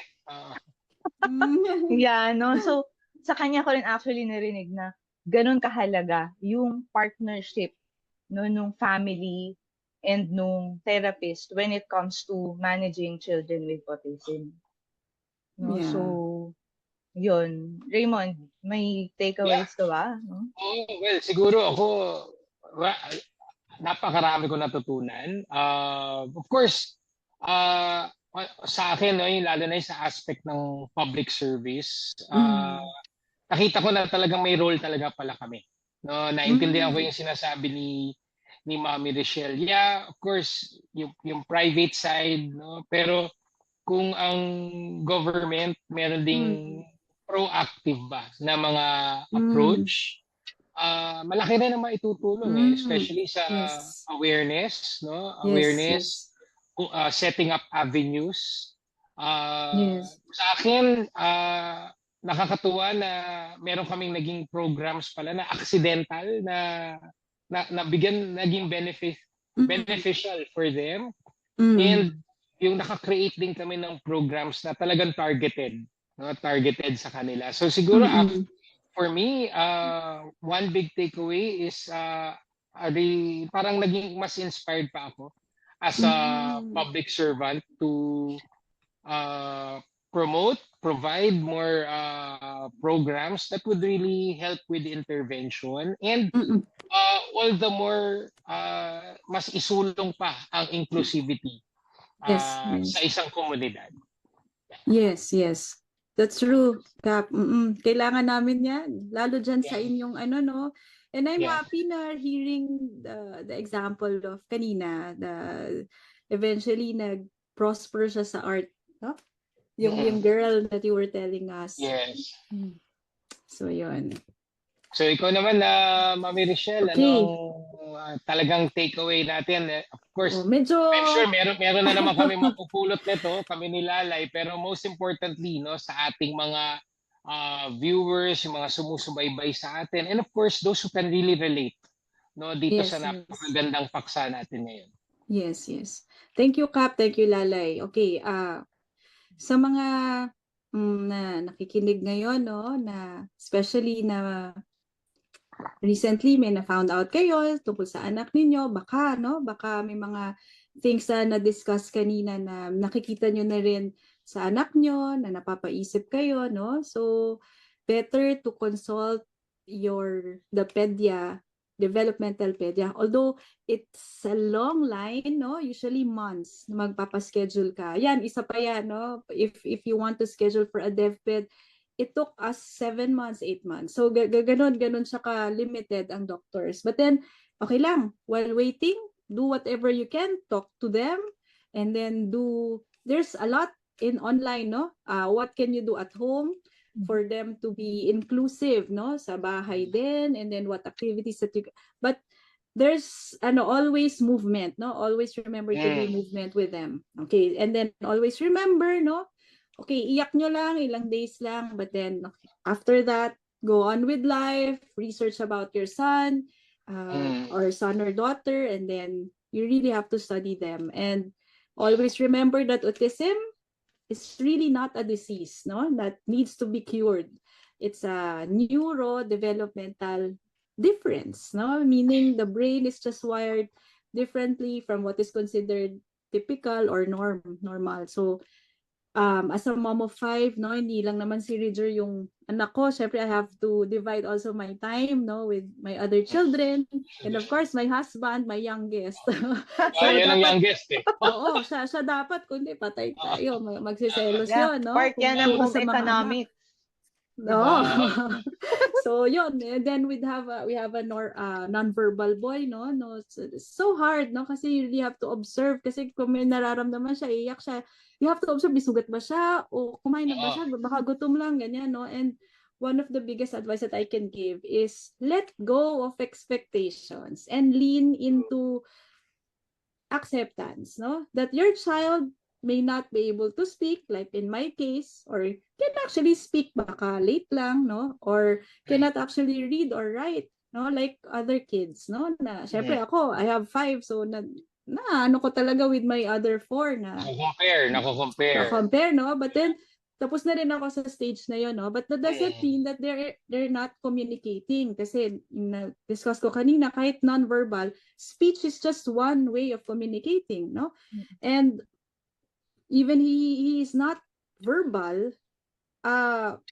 Yeah, no? So, sa kanya ko rin actually narinig na ganun kahalaga yung partnership, no, nung family and nung therapist when it comes to managing children with autism. No? Yeah. So, yun. Raymond, may takeaways ka ba? No? Well, siguro ako, napakarami ko natutunan. Of course, sa akin, no, yung lalo na yung sa aspect ng public service, nakita ko na talagang may role talaga pala kami. No, naintindihan ko yung sinasabi ni Mami Richelle. Yeah, of course, yung private side, no, pero kung ang government meron ding proactive ba na mga approach, malaki rin ang maitutulong especially sa Yes. awareness, no? Yes, Awareness, setting up avenues. yes. Sa akin, nakakatuwa na meron kaming naging programs pala na accidental na naging beneficial for them. And yung naka-create din kami ng programs na talagang targeted, no? Targeted sa kanila. So siguro for me, one big takeaway is parang naging mas inspired pa ako as a public servant to provide more programs that would really help with intervention, and all the more mas isulong pa ang inclusivity Yes, sa isang komunidad. Yes, yes. That's true, Kap. Kailangan namin yan. Lalo dyan sa inyong no? And I'm happy na hearing the example of kanina, eventually nag-prosper siya sa art. No? Yung girl that you were telling us. Yes. So, yun. So, ikaw naman, Mami Richelle, anong talagang takeaway natin? Of course, medyo... I'm sure meron na naman kami mapupulot nito, kami ni Lalay, pero most importantly, no, sa ating mga viewers, yung mga sumusubaybay sa atin, and of course, those who can really relate, no, dito sa napakagandang paksa natin ngayon. Yes, yes. Thank you, Kap. Thank you, Lalay. Okay, sa mga na nakikinig ngayon, no, na especially na recently may na-found out kayo tungkol sa anak ninyo, baka may mga things na na-discuss kanina na nakikita nyo na rin sa anak nyo, na napapaisip kayo, no? So, better to consult the developmental pedia. Although, it's a long line, no? Usually months na magpapaschedule ka. Yan, isa pa yan, no? If you want to schedule for a DevPed, it took us 7 months, 8 months. So, ganon siya ka-limited ang doctors. But then, okay lang. While waiting, do whatever you can. Talk to them. And then there's a lot in online, no? What can you do at home for them to be inclusive, no? Sa bahay din. And then what activities that you... But there's always movement, no? Always remember to be movement with them. Okay? And then always remember, no? Okay, iyak nyo lang, ilang days lang, but then after that, go on with life, research about your son, or son or daughter, and then you really have to study them. And always remember that autism is really not a disease, no, that needs to be cured. It's a neurodevelopmental difference, no, meaning the brain is just wired differently from what is considered typical or normal. So, as a mom of 5, no, hindi lang naman si Ridger yung anak ko. Syempre, I have to divide also my time, no, with my other children. And of course, my husband, my youngest. So, yan ang youngest, eh. Oo, siya dapat, kundi patay tayo. Magsiselos yun, no? Part yan ng home economics. No. So yun, and then we have a non-verbal boy, no, it's so hard, no, kasi you really have to observe, kasi kung may nararamdaman siya, iyak siya, you have to observe, bisugat ba siya o kumain na ba siya, baka gutom lang, ganyan, no. And one of the biggest advice that I can give is let go of expectations and lean into acceptance, no, that your child may not be able to speak, like in my case, or can actually speak baka late lang, no, or cannot actually read or write, no, like other kids, no, na syempre ako, I have 5, so ano ko talaga with my other 4 na nako-compare, no, but then tapos na rin ako sa stage na yun, no, but that doesn't mean that they're not communicating, kasi discuss ko kanina, kahit non-verbal, speech is just one way of communicating, no, and even he is not verbal,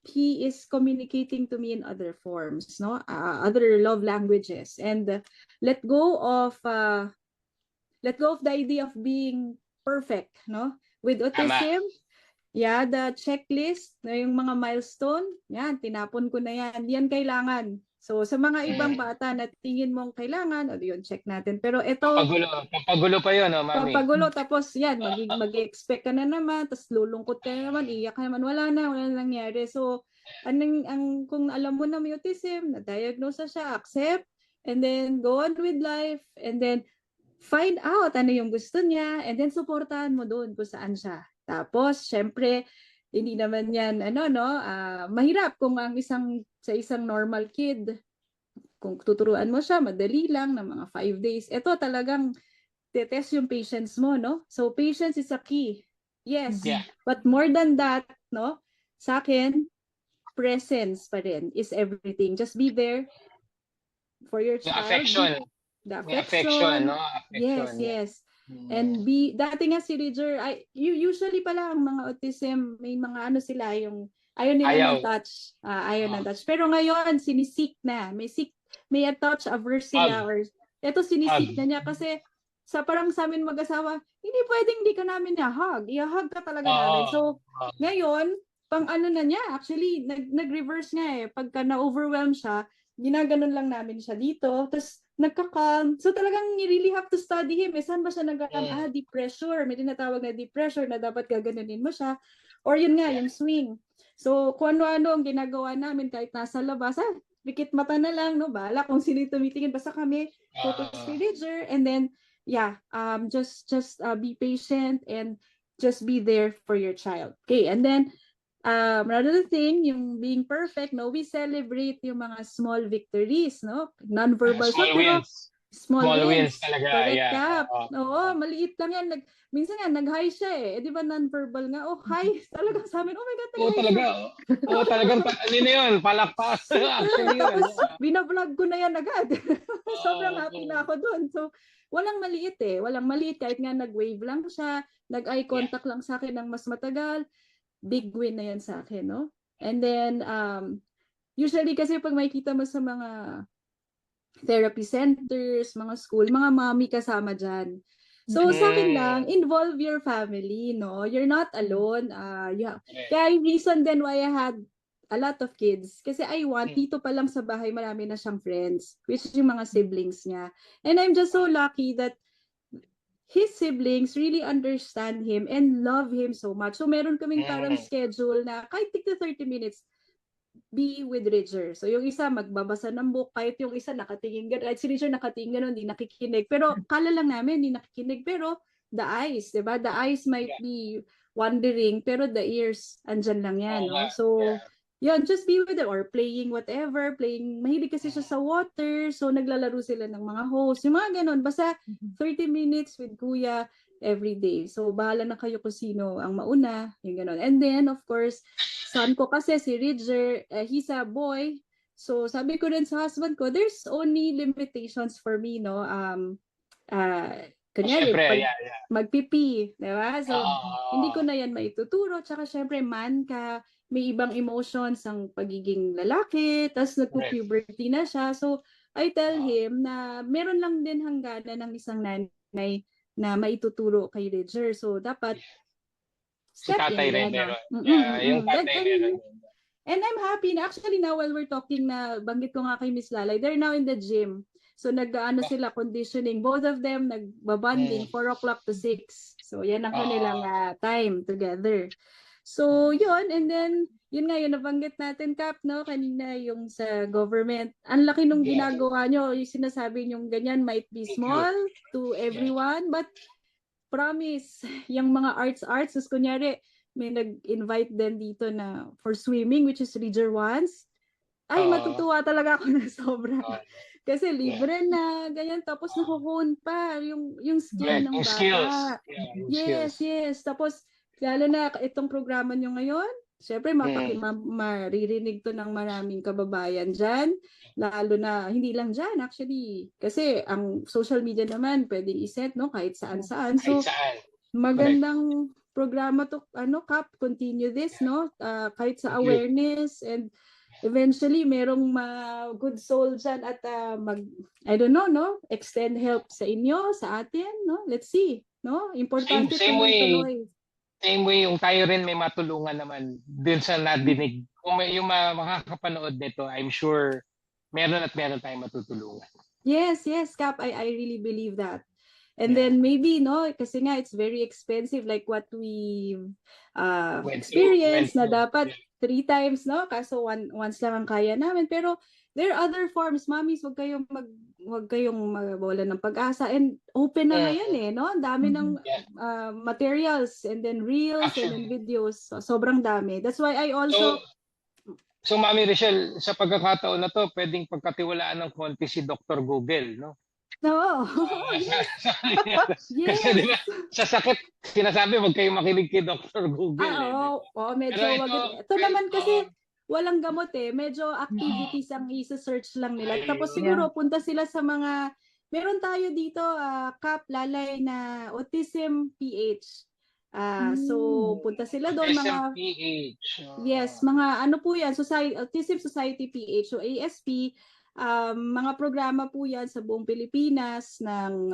he is communicating to me in other forms, no, other love languages, and let go of the idea of being perfect, no, with autism. Yeah, the checklist, yung mga milestone, yan, tinapon ko na yan. Yan kailangan. So, sa mga ibang bata na tingin mong kailangan, o yun, check natin. Pero ito... Pampagulo pa yun, no, Mami? Pampagulo, tapos yan, mag-expect ka na naman, tapos lulungkot ka na naman, iyak ka naman, wala na nangyari. So, Kung alam mo na may autism, na-diagnose na siya, accept, and then go on with life, and then find out ano yung gusto niya, and then supportahan mo doon kung saan siya. Tapos, syempre, hindi naman yan, mahirap kung sa isang normal kid, kung tuturuan mo siya, madali lang, ng mga 5 days. Ito talagang test yung patience mo, no? So, patience is a key. Yes. Yeah. But more than that, no? Sa akin, presence pa rin is everything. Just be there for your Yung child. affection. The Yung affection. no? Affection. Yes. And dati nga si Ridger, usually pala ang mga autism, may mga sila, yung ayaw nila ng touch. Ayaw ng touch. Pero ngayon, sinisik na. May a touch averse sila. Or ito sinisik na niya kasi parang sa amin mag-asawa, hindi pwedeng hindi ka namin hug. I-hug ka talaga namin. So, ngayon, pang na niya, actually, nag-reverse nga Pagka na-overwhelm siya, ginaganon lang namin siya dito. Tapos, nagka-calm. So, talagang you really have to study him. Saan ba siya nag-calm? Deep pressure. May tinatawag na deep pressure na dapat gaganunin mo siya. Or yun nga, yung swing. So, kung ano-ano ang ginagawa namin kahit nasa labas, pikit mata na lang, no? Bahala kung sino tumitingin. Basta kami, focus kay Ridger. And then, just be patient and just be there for your child. Okay, and then, another thing, yung being perfect, no, we celebrate yung mga small victories, no? Non-verbal. Small wins talaga. Correct, Kap. Oo, maliit lang yan. Minsan nga, nag-hi siya di ba non-verbal nga? Oh, hi. Talagang sa amin, oh my God, nag-hi talaga. Talagang, yun? Palakpas. Actually yun. Tapos, binablog ko na yan agad. Sobrang happy na ako doon. So, walang maliit Walang maliit. Kahit nga nag-wave lang siya, nag-eye contact lang sa akin ng mas matagal, big win na yan sa akin, no? And then, usually kasi pag makikita mo sa mga therapy centers, mga school, mga mommy kasama dyan. So, sa akin lang, involve your family, no? You're not alone. Kaya yung reason then why I had a lot of kids, kasi I want, dito pa lang sa bahay, marami na siyang friends, which is yung mga siblings niya. And I'm just so lucky that his siblings really understand him and love him so much. So, meron kaming parang schedule na kahit tigta 30 minutes, be with Ridger. So, yung isa magbabasa ng book, kahit yung isa nakatingin gano'n, si Ridger nakatingin gano'n, hindi nakikinig. Pero, kala lang namin, hindi nakikinig. Pero, the eyes, diba? The eyes might be wandering, pero the ears, andyan lang yan, no? So, yun, just be with them, or playing whatever, mahilig kasi siya sa water, so naglalaro sila ng mga hose, yung mga gano'n. Basta, 30 minutes with Kuya, every day. So, bahala na kayo kung sino ang mauna, yung gano'n. And then, of course, son ko kasi si Ridger, he's a boy. So, sabi ko rin sa husband ko, there's only limitations for me, no? Kunyari, magpipi, diba? So, hindi ko na yan maituturo. Tsaka, syempre, man ka, may ibang emotions ang pagiging lalaki, tapos nagpo-puberty na siya. So, I tell him na meron lang din hangganan ng isang nanay na maituturo kay Ridger. So, dapat step in. Yung tatay meron. And I'm happy na actually now while we're talking na banggit ko nga kay Miss Lalay, they're now in the gym. So, sila conditioning. Both of them nagbabanding 4 o'clock to 6. So, yan ang kanilang time together. So, yun. And then, yun nga, yun nabanggit natin, Kap, no? Kanina yung sa government. Ang laki nung ginagawa nyo. Yung sinasabi nyong ganyan might be small to everyone. But, promise, yung mga arts, as kunyari, may nag-invite din dito na for swimming, which is Ridger once. Ay, matutuwa talaga ako na sobra. Kasi libre na, ganyan. Tapos nakukuhan pa yung skill ng bata. Skills. Yes. Tapos, lalo na itong programa nyo ngayon, syempre maririnig to ng maraming kababayan dyan. Lalo na, hindi lang dyan actually. Kasi ang social media naman, pwede iset, no? Kahit saan-saan. So, magandang programa to, Kap, continue this, no? Kahit sa awareness and eventually merong good soul dyan at I don't know, no? Extend help sa inyo, sa atin, no? Let's see, no? Importante tuloy-tuloy. Same way, yung tayo rin may matulungan naman dun sa nadinig. Kung may yung makakapanood nito, I'm sure meron tayong matutulungan. Yes, Kap, I really believe that. And then maybe, no, kasi nga it's very expensive like what we experienced na dapat 3 times, no? Kaso once lang ang kaya namin. Pero there are other forms, mommies, wag kayong mawalan ng pag-asa. And open na ngayon no? Ang dami ng materials and then reels and then videos. So, sobrang dami. That's why I also... So, Mami Richelle, sa pagkakataon na to, pwedeng pagkatiwalaan ng konti si Dr. Google, no? No. Kasi di ba, sa sakit, sinasabi, wag kayong makinig kay Dr. Google. Medyo ito naman kasi walang gamot medyo activities ang isa-search lang nila. Tapos siguro punta sila sa mga, meron tayo dito, Kap Lalay na Autism PH. So punta sila doon mga yes, mga ano po yan, Autism Society PH, so ASP. Mga programa po yan sa buong Pilipinas ng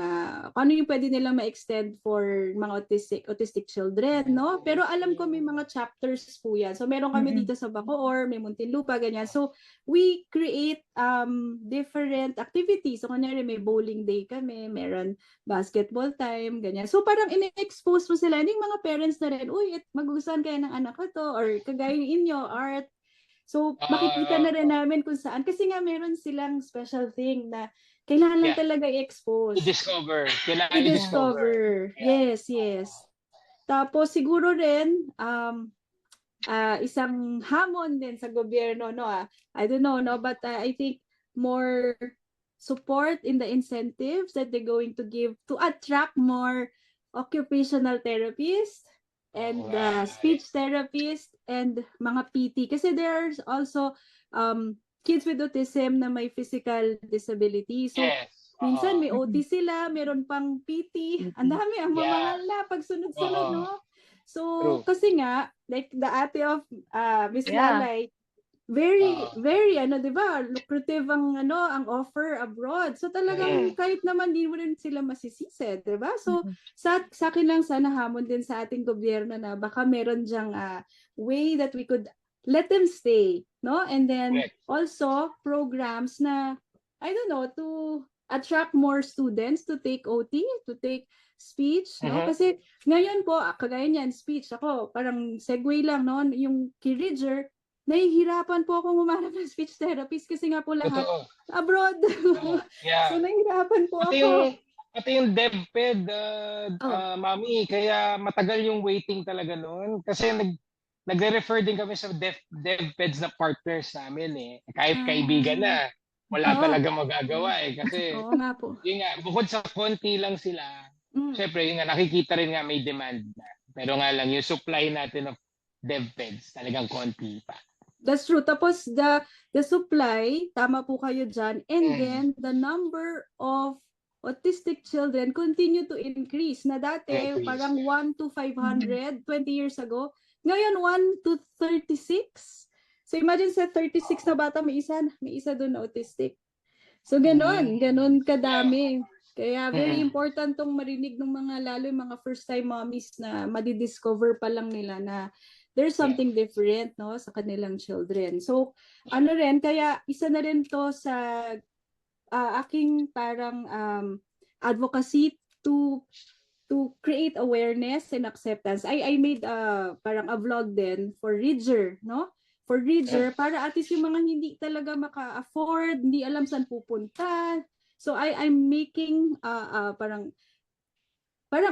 ano yung pwede nilang ma-extend for mga autistic children, no? Pero alam ko may mga chapters po yan. So meron kami dito sa Bacoor, may Muntinlupa, ganyan. So we create different activities. So kunyari may bowling day kami, meron basketball time, ganyan. So parang in-expose po sila. Yung mga parents na rin, uy, magugustuhan kayo ng anak ko to, or kagaya inyo, art. So, makikita na rin namin kung saan. Kasi nga meron silang special thing na kailangan lang talaga i-expose. I-discover. Yes. Tapos, siguro rin, isang hamon din sa gobyerno, no? I don't know, no? But I think more support in the incentives that they're going to give to attract more occupational therapists and speech therapist and mga PT. Kasi there's also kids with autism na may physical disability. So, minsan may OT sila, meron pang PT. Ang dami, ang mamahal na pag sunod-sunod, no? So, kasi nga, like the ate of Miss Lalay, very, di ba, lucrative ang offer abroad. So talagang kahit naman di mo rin sila masisisi, di ba? So sa akin lang sana hamon din sa ating gobyerno na baka meron diyang way that we could let them stay, no? And then also programs na, I don't know, to attract more students to take OT, to take speech, no? Kasi ngayon po, kagaya niyan, speech, ako, parang segue lang, no? Yung Kiridger, nahihirapan po akong humanap ng speech therapist kasi nga po lahat abroad. So nahihirapan po ako. Pati yung DepEd, Mami, kaya matagal yung waiting talaga noon. Kasi nagre-refer din kami sa DepEds na partners namin Kahit kaibigan na, wala talaga magagawa Kasi yun nga, bukod sa konti lang sila, syempre yun nga, nakikita rin nga may demand na. Pero nga lang, yung supply natin of DepEds, talagang konti pa. That's true. Tapos the supply, tama po kayo dyan. And then the number of autistic children continue to increase. Na dati, parang 1 to 500, 20 years ago. Ngayon, 1 to 36. So imagine sa 36 na bata, may isa doon na autistic. So ganon kadami. Kaya very important tong marinig ng lalo yung mga first time mommies na madidiscover pa lang nila na there's something different, no, sa kanilang children. So, kaya isa na rin to sa aking parang advocacy to create awareness and acceptance. I made parang a vlog din for Ridger, no? For Ridger, para at least yung mga hindi talaga maka-afford, hindi alam saan pupunta. So, I'm making parang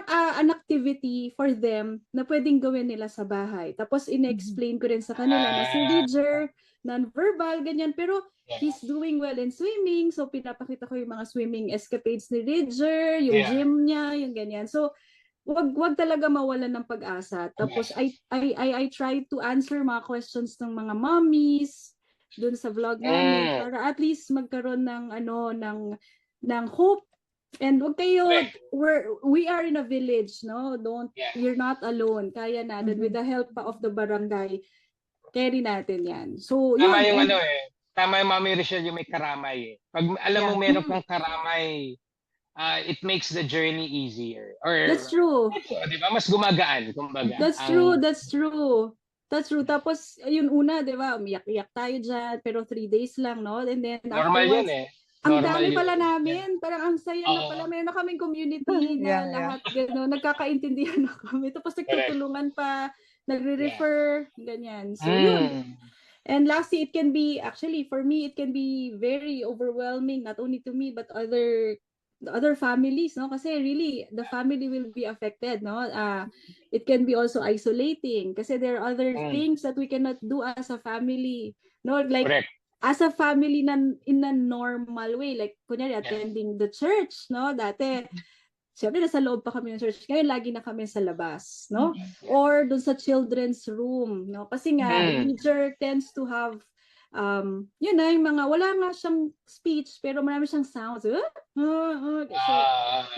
an activity for them na pwedeng gawin nila sa bahay. Tapos in-explain ko rin sa kanila na si Ridger, non-verbal, ganyan. Pero he's doing well in swimming. So pinapakita ko yung mga swimming escapades ni Ridger, yung gym niya, yung ganyan. So wag talaga mawalan ng pag-asa. Tapos I try to answer mga questions ng mga mommies dun sa vlog namin para at least magkaroon ng ng hope. And wag kayo, we are in a village, no? You're not alone. Kaya natin with the help of the barangay. Carry natin 'yan. So, tama yung tama yung Mami Richelle yung may karamay Pag alam mo meron kang karamay, it makes the journey easier. Or that's true. Di ba? Mas gumagaan, kumbaga. That's true. Tapos, yun una, di ba, umiyak-iyak tayo dyan, pero 3 days lang, no? And then, normal yun Ang normal dami pala yun. namin. Parang ang saya na pala. Oo, Meron na kaming community na Yeah, yeah. lahat gano'n. Nagkakaintindihan na kami. Tapos correct. nagtutulungan pa, Yeah. nagre-refer, ganyan. So, yun. Mm. And lastly, it can be, actually, for me, it can be very overwhelming, not only to me, but the other families, no? Kasi really, the family will be affected, no? It can be also isolating kasi there are other Mm. things that we cannot do as a family, no? Like, Correct. as a family na in a normal way, like kunyari Yeah. attending the church, no? Dati, siyempre nasa loob pa kami ng church. Ngayon lagi na kami sa labas, no? Or dun sa children's room, no? Kasi nga, Mm. Ranger tends to have yun na, yung mga, wala nga siyang speech, pero marami siyang sounds. So,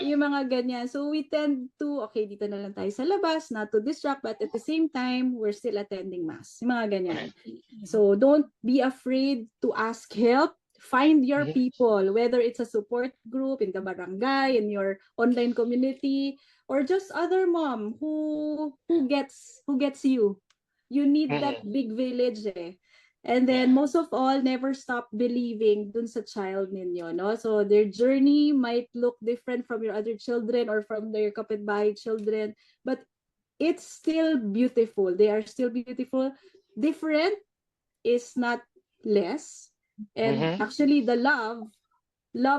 yung mga ganyan. So, we tend to, okay, dito na lang tayo sa labas, not to distract, but at the same time, we're still attending mass. Yung mga ganyan. So, don't be afraid to ask help. Find your people, whether it's a support group in the barangay, in your online community, or just other mom who gets you. You need that big village eh. And then most of all, never stop believing dun sa child ninyo, no? So their journey might look different from your other children or from their kapitbahay children, but it's still beautiful. They are still beautiful. Different is not less. And actually the love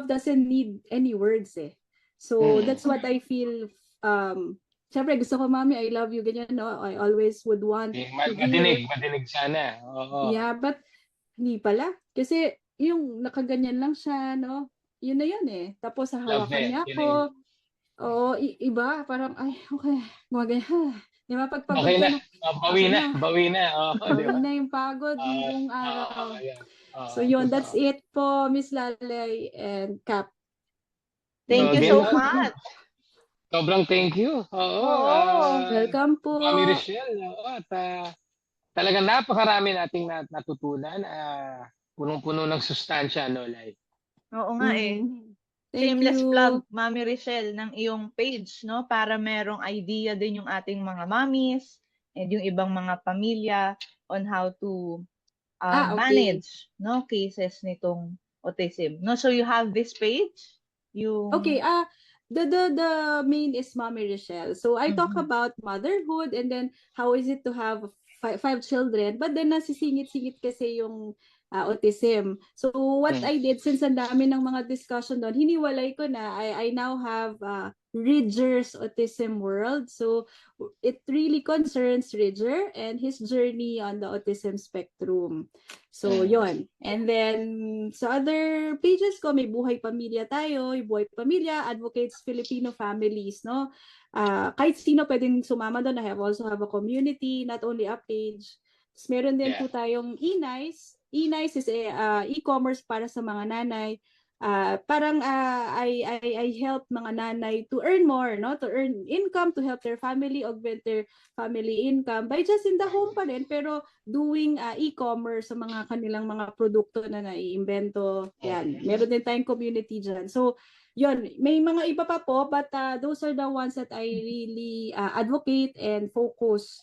doesn't need any words eh. So that's what I feel. Siyempre gusto ko, mami, I love you, ganyan, no? I always would want to hear. Madinig sana. Oo. Yeah, but hindi pala. Kasi yung nakaganyan lang siya, no? Yun na yun eh. Tapos hahawakan niya ako. Oo, iba. Parang, ay, okay. Gumaganyan. Di ba? Pagpagod Okay ka na. Bawi na. Bawi na yung pagod ng buong araw. So yun, that's it po, Miss Lalay and Cap. Thank you so much. Sobrang thank you. Oo. Welcome po. Mami Richelle. At talagang napakarami nating natutunan. Punong-puno ng sustansya, no, Lai? Oo nga eh. Shameless plug, Mami Richelle, ng iyong page, no? Para merong idea din yung ating mga mommies and yung ibang mga pamilya on how to manage, no, cases nitong autism. No, so you have this page? Okay, the main is Mommy Richelle. So I talk about motherhood and then how is it to have five children, but then nasisingit-singit kasi yung autism. So what I did, since ang dami ng mga discussion doon, hiniwalay ko na. I now have Ridger's Autism World. So it really concerns Ridger and his journey on the autism spectrum. So yon. And then sa other pages ko, may Buhay Pamilya tayo, Buhay Pamilya, Advocates Filipino Families, no? Kahit sino pwedeng sumama doon. I also have a community, not only a page. Tapos meron din po tayong E-Nice. E-Nice is e-commerce para sa mga nanay. Parang I help mga nanay to earn more, no? To earn income, to help their family, augment their family income by just in the home pa rin, pero doing e-commerce sa mga kanilang mga produkto na naiimbento. Yan. Meron din tayong community dyan. So, yun. May mga iba pa po, but those are the ones that I really advocate and focus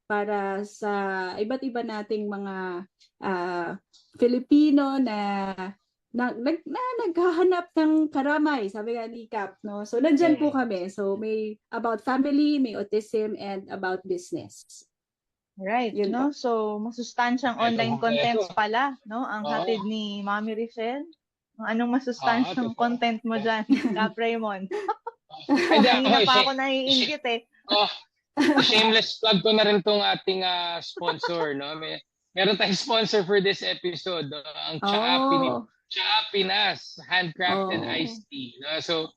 para sa iba't iba nating mga Filipino na naghahanap ng karamay, sabi nga ni Cap, no? So nandyan po kami. So may about family, may autism, and about business. Right, you know? So masustansyang online contents pala, no? Ang hatid ni Mami Richelle. Anong masustansyang content mo dyan, Cap Raymond? Kanina pa ako naiinggit eh. Shameless plug ko na rin tong ating sponsor, no? Meron tayong sponsor for this episode, ang Tsaa Pinas handcrafted iced tea. No? So,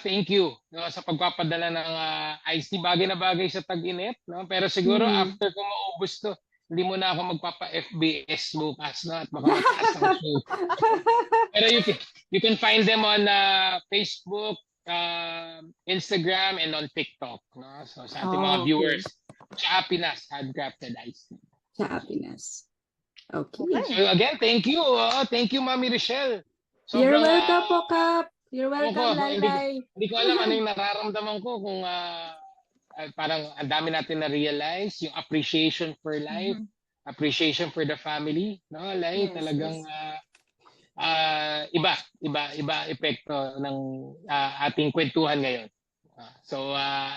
thank you, no, sa pagpapadala ng iced tea. Bagay na bagay sa tag-init, no? Pero siguro after ko maubos to, hindi mo na ako magpapa-FBS bukas, no? At baka mataas ang show. Pero you can find them on Facebook, Instagram, and on TikTok, no? So sa ating mga viewers, Tsaa Pinas handcrafted iced tea. Tsaa Pinas. Okay. So again, thank you. Thank you, Mami Richelle. You're welcome po, Cap. You're welcome, Lalay. Hindi ko alam ano yung nararamdaman ko kung parang ang dami natin na-realize, yung appreciation for life, appreciation for the family, no? Like, talagang iba epekto ng ating kwentuhan ngayon.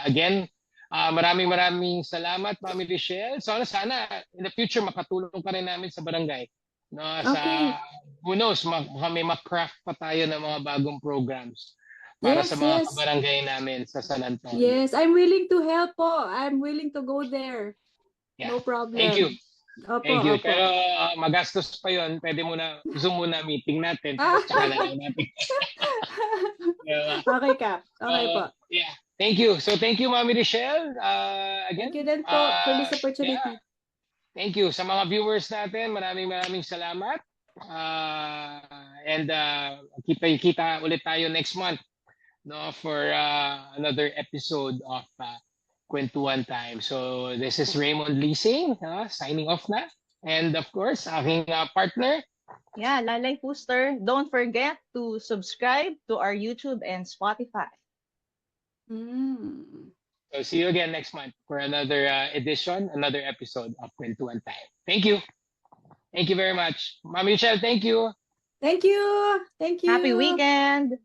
Again, maraming salamat, Mami Richelle. Sana in the future makatulong ka rin namin sa barangay. No, Okay. who knows, may ma-craft pa tayo ng mga bagong programs para sa mga kabarangay namin sa San Antonio. Yes, I'm willing to help po. I'm willing to go there. Yeah. No problem. Thank you. Opo, Thank you. opo. Pero magastos pa yun. Pwede muna, Zoom muna meeting natin. Tsaka na lang natin. Okay ka. Okay po. Yeah. Thank you. So thank you, Mami Richelle. Again. Thank you din po for this opportunity. Yeah. Thank you. Sa mga viewers natin, maraming salamat. And kita ulit tayo next month, no, for another episode of Kwentuhan Time. So this is Raymond Leasing, signing off na. And of course, aking partner. Yeah, Lalay Puster. Don't forget to subscribe to our YouTube and Spotify. So see you again next month for another edition, another episode of Kwentuhan Time. Thank you. Thank you very much. Mami Richelle, thank you. Thank you. Thank you. Happy weekend.